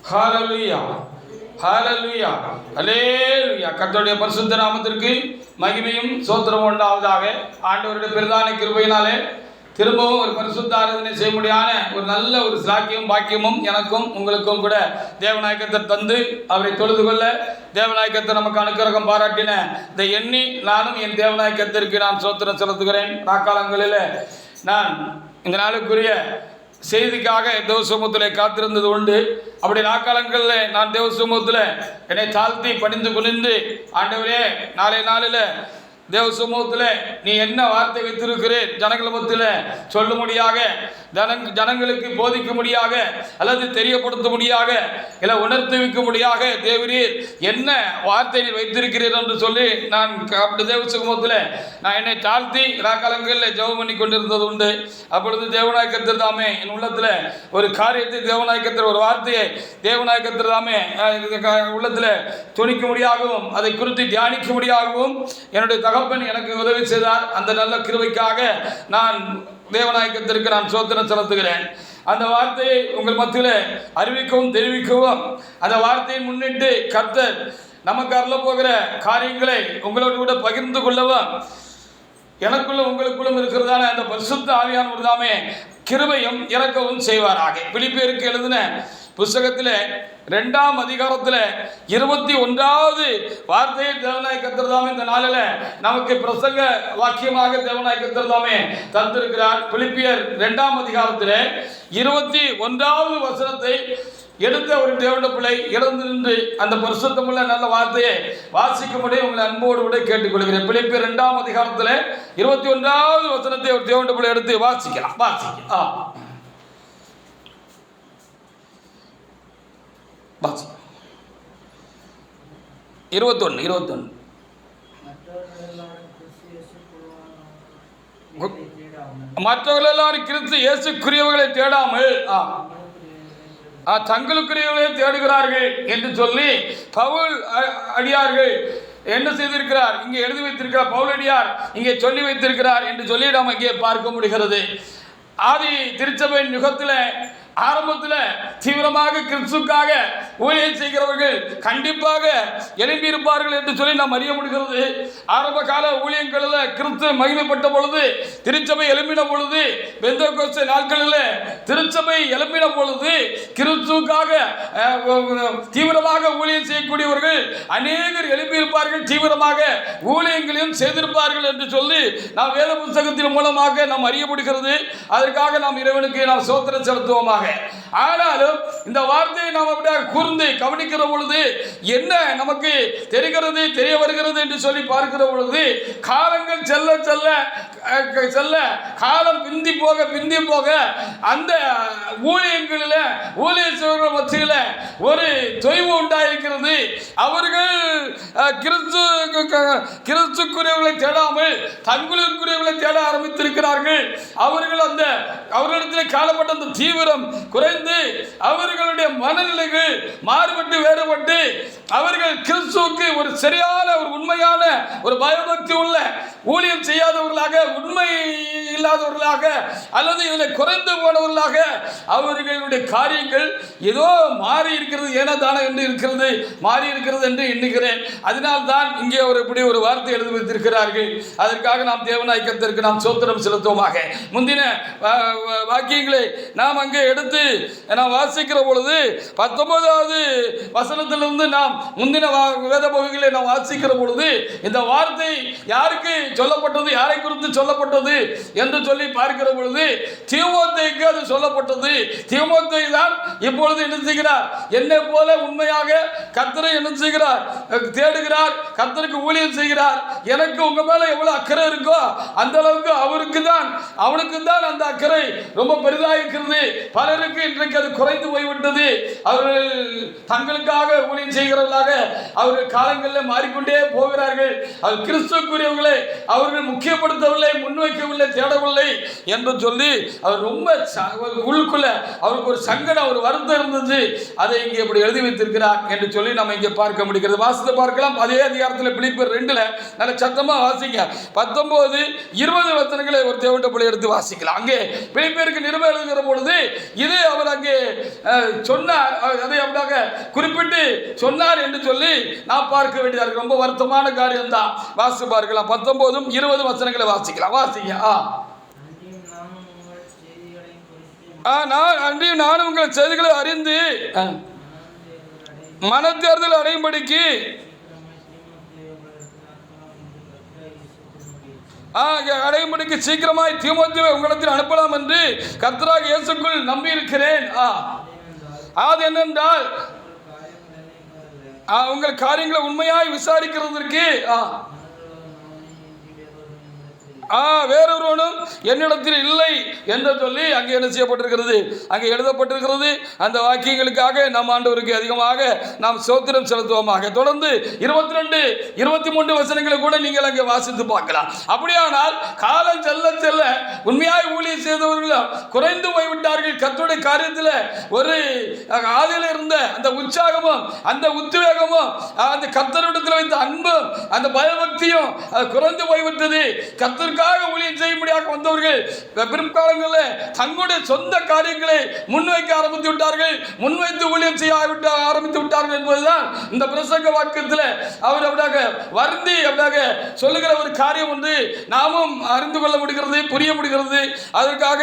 ஹalleluya ஹalleluya அல்லேலூயா. கர்த்தருடைய பரிசுத்த நாமத்திற்கு மகிமையும் ஸ்தோத்திரமும் உண்டாவதாக. ஆண்டவருடைய பிரதான கிருபையினாலே திரும்பவும் ஒரு பரிசுத்த ஆராதனை செய்ய முடியாத ஒரு நல்ல ஒரு சாக்கியம் பாக்கியமும் எனக்கும் உங்களுக்கும் கூட தேவநாயகத்தை தந்து அவரை தொழுது கொள்ள தேவநாயகத்தை நமக்கு அனுக்கிரகம் பாராட்டின இதை எண்ணி நானும் என் தேவநாயகத்திற்கு நான் ஸ்தோத்திரம் செலுத்துகிறேன். நாக்காலங்களில் நான் இந்த நாளுக்குரிய செய்திக்காக தேவ சமூகத்தில் காத்திருந்தது உண்டு. அப்படி நாக்காலங்களில் நான் தேவ சமூகத்தில் என்னை தாழ்த்தி பணிந்து குனிந்து, ஆண்டவரே நாளைய நாளில் தேவ சமூகத்தில் நீ என்ன வார்த்தை வைத்திருக்கிறேன் ஜனங்கள் மத்தியில் சொல்லும்படியாக, ஜனங்களுக்கு போதிக்கும்படியாக அல்லது தெரியப்படுத்தும்படியாக இல்லை உணர்த்தி வைக்கும்படியாக தேவரீர் என்ன வார்த்தை நீ வைத்திருக்கிறீர் என்று சொல்லி நான் அப்படி தேவ சமூகத்தில் நான் என்னை தாழ்த்தி நாக்காலங்களில் ஜெபம் பண்ணி கொண்டிருந்தது உண்டு. அப்பொழுது தேவநாயகத்தில் தாமே என் உள்ளத்தில் ஒரு காரியத்தை தேவநாயகத்தில் ஒரு வார்த்தையை தேவநாயகத்தில் தாமே உள்ளத்தில் துணிக்க முடியாகவும் அதை குறித்து தியானிக்க முடியாகவும் என்னுடைய தகப்பன் எனக்கு உதவி செய்தார். அந்த நல்ல கிருபைக்காக நான் தேவநாயகத்திற்கு நான் ஸ்தோத்திரம் செலுத்துகிறேன். அந்த வார்த்தையை உங்கள் மத்தியில் அறிவிக்கவும் தெரிவிக்கவும், அந்த வார்த்தையை முன்னிட்டு கர்த்தர் நமக்கு அருள போகிற காரியங்களை உங்களோடு கூட பகிர்ந்து கொள்ளவும், எனக்குள்ளும் உங்களுக்குள்ளும் இருக்கிறதான அந்த பரிசுத்த ஆவியானவர் தாமே கிருபையும் இறக்கவும் செய்வாராக. பிலிப்பியருக்கு எழுதின புஸ்தகத்தில் 2ஆம் அதிகாரத்தில் 21வது வார்த்தையை தேவனாய் கர்த்தர் தாமே இந்த நாளில் நமக்கு பிரசங்க வாக்கியமாக தேவனாய் கர்த்தர் தாமே தந்திருக்கிறார். பிலிப்பியர் 2ஆம் அதிகாரத்தில் 21வது வசனத்தை எடுத்த ஒரு தேவனுடைய பிள்ளை இழந்து நின்று அந்த பரிசுத்தமுள்ள நல்ல வார்த்தையை வாசிக்கும்படி உங்களை அன்போடு விட கேட்டுக்கொள்கிறேன். பிலிப்பியர் 2ஆம் அதிகாரத்தில் 21வது வசனத்தை ஒரு தேவனுடைய பிள்ளை எடுத்து வாசிக்கலாம். வாசிக்கலாம். 21 மற்றவர்கள் எல்லாரும் கிறிஸ்து இயேசுக்குரியவர்களை தேடாமல் தங்களுக்குரியவர்களை தேடுகிறார்கள் என்று சொல்லி பவுல் அடியார்கள் என்ன செய்திருக்கிறார், இங்கே எழுதி வைத்திருக்கிறார். பவுல் அடியார் இங்கே சொல்லி வைத்திருக்கிறார் என்று சொல்லி நாம் இங்கே பார்க்க முடிகிறது. ஆதி திருச்சபையின் யுகத்தில் ஆரம்பத்தில் தீவிரமாக கிறிஸ்துக்காக ஊழியம் செய்கிறவர்கள் கண்டிப்பாக எழும்பியிருப்பார்கள் என்று சொல்லி நாம் அறிய முடிகிறது. ஆரம்ப கால ஊழியங்களில் கிறிஸ்து மகிமைப்பட்ட பொழுது, திருச்சபை எழுப்பின பொழுது, பெந்தெகோஸ்தே நாட்களில் திருச்சபை எழுப்பின பொழுது கிறிஸ்துக்காக தீவிரமாக ஊழியம் செய்யக்கூடியவர்கள் அநேகர் எழுப்பியிருப்பார்கள், தீவிரமாக ஊழியங்களையும் செய்திருப்பார்கள் என்று சொல்லி நாம் வேத புத்தகத்தின் மூலமாக நாம் அறிய முடிகிறது. அதற்காக நாம் இறைவனுக்கு நாம் ஸ்தோத்திரம் செலுத்துவோமாக. ஆனாலும் இந்த வார்த்தையை நாம் அப்படியே கூர்ந்து கவனிக்கிற பொழுது என்ன நமக்கு தெரிகிறது, தெரிய வருகிறது என்று சொல்லி பார்க்கிற பொழுது, காலங்கள் செல்ல செல்ல செல்ல காலம் பிந்தி போக அந்த ஊழியங்களில் ஊழியர்கள் மத்தியில் ஒரு தொய்வு உண்டாயிருக்கிறது. அவர்கள் கிறிஸ்துக்குரியவர்களை தேடாமல் தங்களுக்குரியவர்களை தேட ஆரம்பித்திருக்கிறார்கள். அவர்களிடத்தில் காணப்பட்ட அந்த தீவிரம் குறைந்து அவர்களுடைய மனநிலைகள் மாறுபட்டு வேறுபட்டு அவர்கள் கிறிஸ்துவுக்கு ஒரு சரியான ஒரு உண்மையான ஒரு பயபக்தி உள்ள ஊழியம் செய்யாதவர்களாக, உண்மை இல்லாதவர்களாக அல்லது இதில் குறைந்து போனவர்களாக அவர்களுடைய காரியங்கள் ஏதோ மாறி இருக்கிறது, ஏனதான என்று இருக்கிறது, மாறி இருக்கிறது என்று எண்ணுகிறேன். அதனால்தான் இங்கே இப்படி ஒரு வார்த்தை எழுதி வைத்திருக்கிறார்கள். அதற்காக நாம் தேவனாய் கர்த்தருக்கு நாம் ஸ்தோத்திரம் செலுத்துவோமாக. முந்தின வாக்கியங்களை நாம் அங்கே எடுத்து நாம் வாசிக்கிற பொழுது 19வது வசனத்திலிருந்து நாம் முந்தின வேத பகுதிகளை நாம் வாசிக்கிற பொழுது இந்த வார்த்தை யாருக்கு சொல்லப்பட்டது, யாரை குறித்து சொல்லப்பட்டது என்று சொல்லி பார்க்கிற பொழுது தீமோத்தேயுக்கு அது சொல்லப்பட்டது. தீமோத்தேயு தான் இப்பொழுது என்ன செய்கிறார், என்னை போல உண்மையாக கர்த்தரை என்ன செய்கிறார், தேடுகிறார், கர்த்தருக்கு ஊழியம் செய்கிறார். எனக்கு உங்க மேல எவ்வளவு அக்கறை இருக்கோ அந்த அளவுக்கு அவனுக்கு தான் அந்த அக்கறை ரொம்ப பெரிதாக இருக்கிறது. பலருக்கு இன்றைக்கு அது குறைந்து போய்விட்டது. அவர்கள் தங்களுக்காக ஊழியம் செய்கிறவர்களாக அவர்கள் காலங்களில் மாறிக்கொண்டே போகிறார்கள். அவர் கிறிஸ்துக்குரியவர்களை அவர்கள் முக்கியப்படுத்தவில்லை, முன்வைக்கவில்லை, தேடவில்லை என்று சொல்லி அவர் ரொம்ப உள்ளுக்குள்ள அவருக்கு ஒரு சங்கடம், ஒரு வருத்தம் இருந்துச்சு. அதை இங்கே இப்படி எழுதி வைத்திருக்கிறார் என்று சொல்லி நம்ம இங்கே பார்க்க முடிகிறது. வாசித்து பார்க்கலாம். அதே அதிகாரத்தில் பிலிப்பியர் 2 நல்ல சத்தமா வாசிங்க. 19, 20 வசனங்களை ஒரு தேவனுடைய பிள்ளை எடுத்து வாசிக்கலாம். அங்கே பிலிப்பியருக்கு நிருபம் எழுதுகிற பொழுது இது அவர் அங்கே சொன்னார், அதை அப்படியாக குறிப்பிட்டு சொன்னார் என்று சொல்லி நாம் பார்க்க வேண்டியதாக இருக்கு. ரொம்ப வருத்தமான காரியம்தான். வாசி பார்க்கலாம், 19 20 வசனங்களை வாசிக்கலாம். வாசிங்க. நானும் உங்கள் செய்திகளை அறிந்து மனத்தேர்தல் அடையும்படிக்கு சீக்கிரமாய் தீமோத்தேயுவை உங்களிடத்தில் அனுப்பலாம் என்று கர்த்தராகிய இயேசுக்குள் நம்பி இருக்கிறேன். அது என்னென்றால் உங்கள் காரியங்களை உண்மையாய் விசாரிக்கிறதற்கு வேறொருவனும் என்னிடத்தில் இல்லை என்று சொல்லி அங்கே என்ன செய்யப்பட்டிருக்கிறது, அங்கே எழுதப்பட்டிருக்கிறது. அந்த வாக்கியங்களுக்காக நம் ஆண்டவருக்கு அதிகமாக நாம் ஸ்தோத்திரம் செலுத்துவோமாக. தொடர்ந்து 22 23 வசனங்களை கூட நீங்கள் அங்கே வாசித்து பார்க்கலாம். அப்படியானால் காலம் செல்ல செல்ல உண்மையாய் ஊழியம் செய்தவர்களும் குறைந்து போய்விட்டார்கள். கர்த்தருடைய காரியத்தில் ஒரு ஆதியில் இருந்த அந்த உற்சாகமும் அந்த உத்வேகமும் அந்த கர்த்தரிடத்தில் வைத்த அன்பும் அந்த பயபக்தியும் குறைந்து போய்விட்டது. கர்த்தருக்கு ஊழியம் செய்யும்படியாக வந்தவர்கள் பிற்காலங்களில் தங்களுடைய சொந்த காரியங்களை முன்வைக்க ஆரம்பித்து விட்டார்கள், முன்வைத்து ஊழியம் செய்ய ஆரம்பித்து விட்டார்கள் என்பதுதான் இந்த பிரசங்க வாக்கியத்தில் அவர் அப்படியாக வருந்தி அப்படியாக சொல்லுகிற ஒரு காரியம் ஒன்று நாமும் அறிந்து கொள்ள முடிகிறது, புரிய முடிகிறது. அதற்காக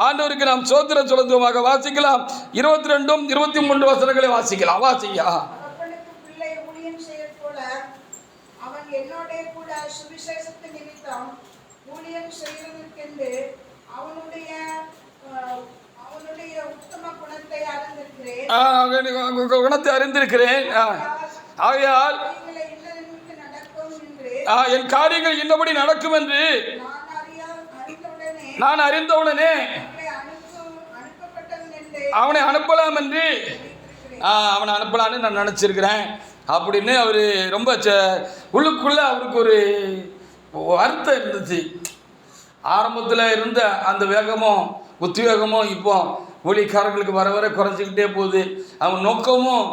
ஆண்டவருக்கு நாம் ஸ்தோத்திரம் செலுத்துவோமாக. வாசிக்கலாம் 22 23 வசனங்களை வாசிக்கலாம். வாசியா. அவன் என்னோட கூட சுவிசேஷத்து நிமித்தம் ஊழியம் செய்வதற்கென்று அவனுடைய உத்தம குணத்தை அறிந்திருக்கிறேன். ஆகையால் என் காரியங்கள் இன்னபடி நடக்கும் என்று நான் அறிந்தவுடனே அவனை அனுப்பலாம் என்று அவனை அனுப்பலான்னு நான் நினச்சிருக்கிறேன் அப்படின்னு அவர் ரொம்ப உள்ளுக்குள்ள அவருக்கு ஒரு வருத்தம் இருந்துச்சு. ஆரம்பத்தில் இருந்த அந்த வேகமும் உத்வேகமும் இப்போ ஊழியக்காரங்களுக்கு வர வர குறைஞ்சிக்கிட்டே போகுது. அவங்க நோக்கமும்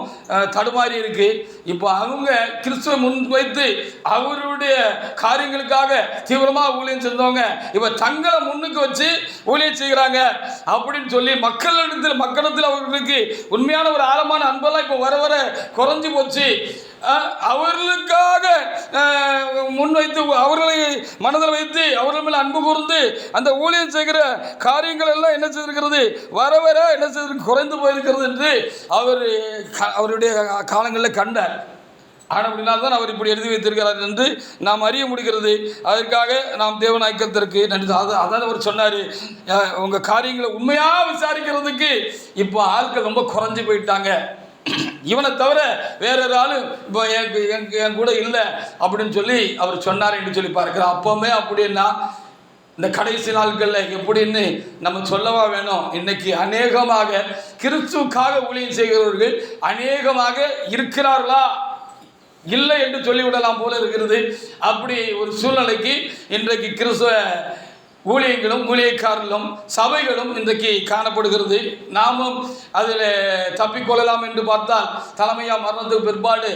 தடுமாறி இருக்கு. இப்போ அவங்க கிறிஸ்துவை முன்வைத்து அவருடைய காரியங்களுக்காக தீவிரமாக ஊழியம் செஞ்சவங்க இப்போ தங்களை முன்னுக்கு வச்சு ஊழியம் செய்கிறாங்க அப்படின்னு சொல்லி மக்களிடத்தில் அவர்களுக்கு உண்மையான ஒரு ஆழமான அன்பெல்லாம் இப்போ வர வர குறைஞ்சி போச்சு. அவர்களுக்காக முன்வைத்து அவர்களை மனதில் வைத்து அவர்கள் மேல் அன்பு கூர்ந்து அந்த ஊழியம் செய்கிற காரியங்கள் எல்லாம் என்ன செய்திருக்கிறது, வர வர என்ன செய்திருக்கு, குறைந்து போயிருக்கிறது என்று அவருடைய காலங்களில் கண்டார். ஆனால் அப்படின்னால்தான் அவர் இப்படி எழுதி வைத்திருக்கிறார் என்று நாம் அறிய முடிகிறது. அதற்காக நாம் தேவன் ஐக்கியத்திற்கு நன்றி. அதான் அவர் சொன்னார், உங்கள் காரியங்களை உண்மையாக விசாரிக்கிறதுக்கு இப்போ ஆட்கள் ரொம்ப குறைஞ்சி போயிட்டாங்க. இவனை தவிர வேறொரு ஆளும் இப்போ என் கூட இல்லை அப்படின்னு சொல்லி அவர் சொன்னார் என்று சொல்லி பார்க்கிறோம். அப்போவுமே அப்படின்னா இந்த கடைசி நாட்களில் எப்படின்னு நம்ம சொல்லவா வேணும். இன்னைக்கு அநேகமாக கிறிஸ்துவுக்காக ஊழியம் செய்கிறவர்கள் அநேகமாக இருக்கிறார்களா இல்லை என்று சொல்லிவிடலாம் போல இருக்கிறது. அப்படி ஒரு சூழ்நிலைக்கு இன்றைக்கு கிறிஸ்துவ ஊழியங்களும் ஊழியக்காரர்களும் சபைகளும் இன்றைக்கு காணப்படுகிறது. நாமும் அதில் தப்பிக்கொள்ளலாம் என்று பார்த்தால் தலைமையாக மரணத்துக்கு பிற்பாடு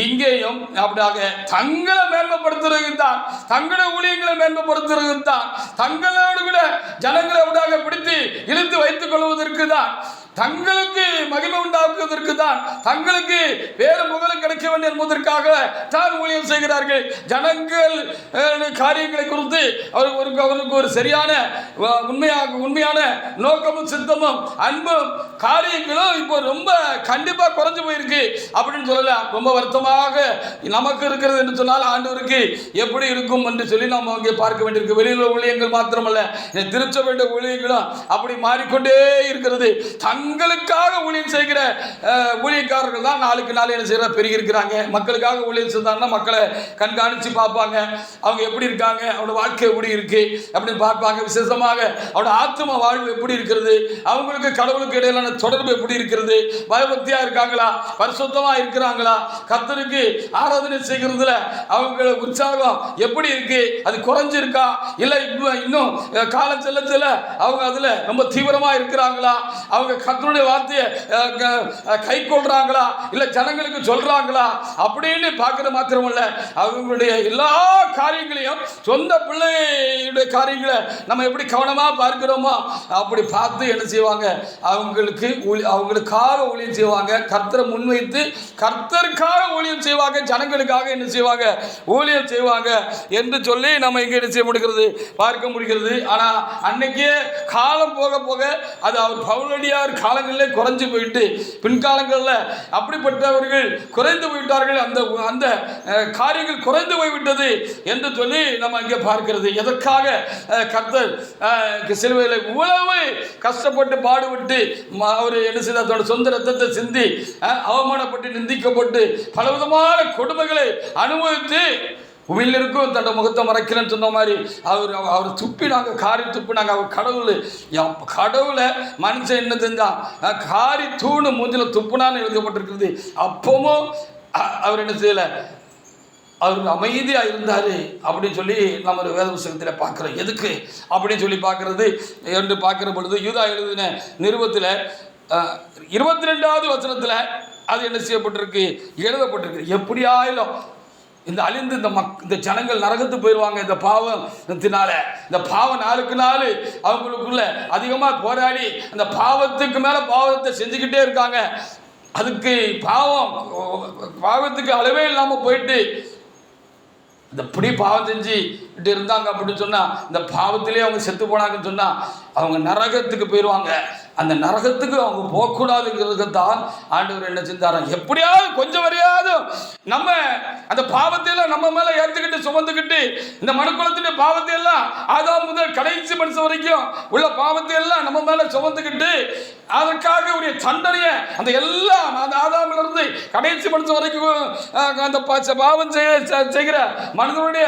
இங்கேயும் அப்படியாக தங்களை மேன்மைப்படுத்துறது தான், தங்களுடைய ஊழியங்களை மேன்மைப்படுத்துறது தான், தங்களோடு கூட ஜனங்களை அப்படியாக பிடித்து இழுத்து வைத்துக் கொள்வதற்கு தான், தங்களுக்கு மகிமை உண்டாக்குவதற்கு தான், தங்களுக்கு வேறு முகலும் கிடைக்க வேண்டும் என்பதற்காக தான் ஊழியம் செய்கிறார்கள். ஜனங்கள் காரியங்களை குறித்து அவருக்கு ஒரு சரியான உண்மையான நோக்கமும் சித்தமும் அன்பும் காரியங்களும் இப்போ ரொம்ப கண்டிப்பாக குறைஞ்சு போயிருக்கு அப்படின்னு சொல்லலாம். ரொம்ப வருத்தமாக நமக்கு இருக்கிறது என்று சொன்னால் ஆண்டவருக்கு எப்படி இருக்கும் என்று சொல்லி நாம் அங்கே பார்க்க வேண்டியிருக்கு. வெளியில் ஊழியங்கள் மாத்திரமல்ல, திருச்சபையுடைய ஊழியங்களும் அப்படி மாறிக்கொண்டே இருக்கிறது. தங்களுக்காக ஊழியம் செய்கிற ஊழியக்காரர்கள் தான் நாளுக்கு நாள் என்ன செய்கிற பெருகி இருக்கிறாங்க. மக்களுக்காக ஊழியம் செய்தாங்கன்னா மக்களை கண்காணித்து பார்ப்பாங்க, அவங்க எப்படி இருக்காங்க, அவனோட வாழ்க்கை எப்படி இருக்கு அப்படின்னு பார்ப்பாங்க. விசேஷமாக அவனோட ஆத்ம வாழ்வு எப்படி இருக்கிறது, அவங்களுக்கு கடவுளுக்கு இடையிலான தொடர்பு எப்படி இருக்கிறது, பயபக்தியா இருக்காங்களா, பரிசுத்தமாக இருக்கிறாங்களா, கர்த்தருக்கு ஆராதனை செய்கிறதுல அவங்க உற்சாகம் எப்படி இருக்கு, அது குறைஞ்சிருக்கா இல்லை இன்னும் காலம் செல்ல செல்ல அவங்க அதில் ரொம்ப தீவிரமாக இருக்கிறாங்களா, அவங்க கர்த்தருடைய வார்த்தையை கை கொள்றாங்களா இல்லை ஜனங்களுக்கு சொல்றாங்களா அப்படின்னு பார்க்கறது மாத்திரமல்ல, அவங்களுடைய எல்லா காரியங்களையும் சொந்த பிள்ளையுடைய காரியங்களை நம்ம எப்படி கவனமாக பார்க்கிறோமோ அப்படி பார்த்து என்ன செய்வாங்க, அவங்களுக்காக ஊழியம் செய்வாங்க. கர்த்தரை முன்வைத்து கர்த்தருக்காக ஊழியம் செய்வாங்க, ஜனங்களுக்காக என்ன செய்வாங்க, ஊழியம் செய்வாங்க என்று சொல்லி நம்ம இங்கே என்ன செய்ய முடிகிறது, பார்க்க முடிகிறது. ஆனால் அன்னைக்கே காலம் போக போக அது அவர் பவுலடியார் காலங்களிலே குறைஞ்சு போயிட்டு பின்காலங்களில் அப்படிப்பட்டவர்கள் குறைந்து போயிட்டார்கள், அந்த அந்த காரியங்கள் குறைந்து போய்விட்டது என்று சொல்லி நம்ம இங்கே பார்க்கிறது. எதற்காக கர்த்தர் சிலுவையில் இவ்வளவு கஷ்டப்பட்டு பாடுபட்டு அவர் என்ன செய்தார், தன்னோட சொந்த ரத்தத்தை சிந்தி அவமானப்பட்டு நிந்திக்கப்பட்டு பலவிதமான கொடுமைகளை அனுபவித்து உமிழ்நிற்கும் தன்னோட முகத்தை மறைக்கிறேன்னு சொன்ன மாதிரி அவர் துப்பினாங்க, காரி துப்பினாங்க. அவர் கடவுளை மனுஷன் என்ன செஞ்சான், காரி தூணு மூஞ்சில துப்புனான்னு எழுதப்பட்டிருக்கிறது. அப்பவும் அவர் என்ன செய்யலை, அவர் அமைதியாக இருந்தார் அப்படின்னு சொல்லி நம்ம ஒரு வேத புத்தகத்தில் பார்க்குறோம். எதுக்கு அப்படின்னு சொல்லி பார்க்குறது என்று பார்க்குற பொழுது யூதா எழுதின நிருபத்தில் 22வது வசனத்தில் அது என்ன செய்யப்பட்டிருக்கு, எழுதப்பட்டிருக்கு. எப்படியாயிலும் இந்த அழிந்து இந்த ஜனங்கள் நரகத்து போயிடுவாங்க இந்த பாவத்தினால. இந்த பாவம் நாளுக்கு நாள் அவங்களுக்குள்ள அதிகமாக போராடி அந்த பாவத்துக்கு மேலே பாவத்தை செஞ்சுக்கிட்டே இருக்காங்க. அதுக்கு பாவத்துக்கு அளவே இல்லாமல் போயிட்டு இந்த இப்படி பாவம் செஞ்சுட்டு இருந்தாங்க அப்படின்னு சொன்னால், இந்த பாவத்திலே அவங்க செத்து போனாங்கன்னு சொன்னால் அவங்க நரகத்துக்கு போயிடுவாங்க. அந்த நரகத்துக்கு அவங்க போகக்கூடாதுங்கிறதுக்கு தான் ஆண்டவர் என்ன செஞ்சாராம், எப்படியாவது கொஞ்சம் வரையாவது நம்ம அந்த பாவத்தையெல்லாம் நம்ம மேலே ஏற்றுக்கிட்டு சுமந்துக்கிட்டு இந்த மனுக்குலத்துடைய பாவத்தையெல்லாம் ஆதாம் முதல் கடைசி மனுஷன் வரைக்கும் உள்ள பாவத்தையெல்லாம் நம்ம மேலே சுமந்துக்கிட்டு அதற்காக உரிய தண்டனையை அந்த எல்லாம் அந்த ஆதாமிலிருந்து கடைசி மனுஷன் வரைக்கும் அந்த பாவம் செய்கிற மனிதனுடைய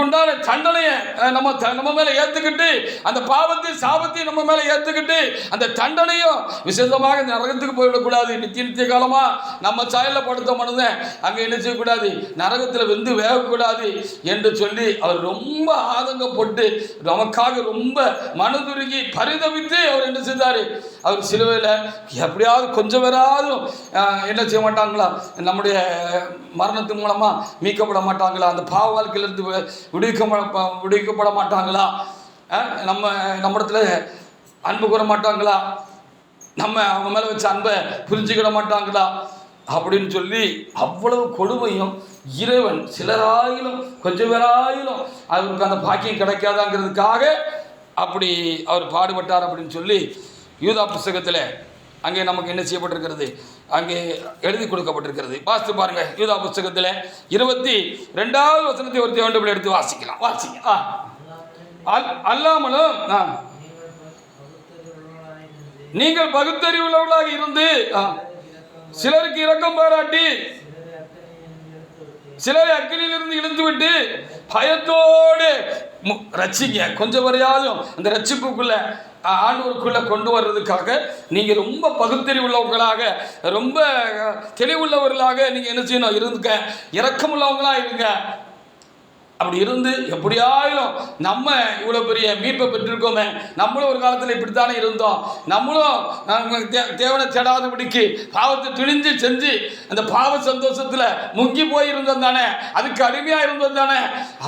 உண்டான தண்டனையை நம்ம மேலே ஏற்றுக்கிட்டு அந்த பாவத்தை சாபத்தை நம்ம மேலே ஏற்றுக்கிட்டு அந்த தண்டனையும் விசேஷமாக இந்த நரகத்துக்கு போய்விடக்கூடாது. நித்திய காலமாக நம்ம சாயலில் படுத்த மனுதன் அங்கே என்ன செய்யக்கூடாது, நரகத்தில் வெந்து வேகக்கூடாது என்று சொல்லி அவர் ரொம்ப ஆதங்கப்பட்டு நமக்காக ரொம்ப மனதுருகி பரிதவித்து அவர் என்ன செய்தார், அவர் சிலுவையில் எப்படியாவது கொஞ்சம் பேராவது என்ன செய்ய மாட்டாங்களா, நம்முடைய மரணத்தின் மூலமாக மீட்கப்பட மாட்டாங்களா, அந்த பாவ வாழ்க்கையிலிருந்து விடுவிக்கப்பட மாட்டாங்களா, நம்மிடத்துல அன்பு கூற மாட்டாங்களா, நம்ம அவங்க மேலே வச்ச அன்பை புரிஞ்சுக்கிட மாட்டாங்களா அப்படின்னு சொல்லி அவ்வளவு கொடுமையும் இறைவன் சிலராயிலும் கொஞ்சம் பேராயிலும் அவருக்கு அந்த பாக்கியம் கிடைக்காதாங்கிறதுக்காக அப்படி அவர் பாடுபட்டார் அப்படின்னு சொல்லி யூதா புஸ்தகத்தில் அங்கே நமக்கு என்ன செய்யப்பட்டிருக்கிறது, அங்கே எழுதி கொடுக்கப்பட்டிருக்கிறது. வாசித்து பாருங்க. யூதா புஸ்தகத்தில் 22வது வசனத்தை ஒரு தேவண்டபிள் எடுத்து வாசிக்கலாம். வாசிங்க. அல்லாமலும் நீங்கள் பகுத்தறிவுள்ளவர்களாக இருந்து சிலருக்கு இரக்கம் பாராட்டி சிலரை அக்கினியிலிருந்து இழுத்து விட்டு பயத்தோடு ரட்சிங்க. கொஞ்சம் வரையாலும் அந்த ரட்சிப்புக்குள்ள ஆண்டவருக்குள்ள கொண்டு வர்றதுக்காக நீங்கள் ரொம்ப பகுத்தறிவுள்ளவர்களாக ரொம்ப தெளிவுள்ளவர்களாக நீங்கள் என்ன செய்யணும், இருந்துக்க, இரக்கமுள்ளவங்களாக இருங்க. அப்படி இருந்து எப்படியாயிலும் நம்ம இவ்வளோ பெரிய மீட்பை பெற்றிருக்கோமே, நம்மளும் ஒரு காலத்தில் இப்படித்தானே இருந்தோம், நம்மளும் தேவனை தேடாதபடிக்கு பாவத்தை துணிஞ்சு செஞ்சு அந்த பாவ சந்தோஷத்தில் முங்கி போய் இருந்தோம் தானே, அதுக்கு அடிமையாக இருந்தோம் தானே.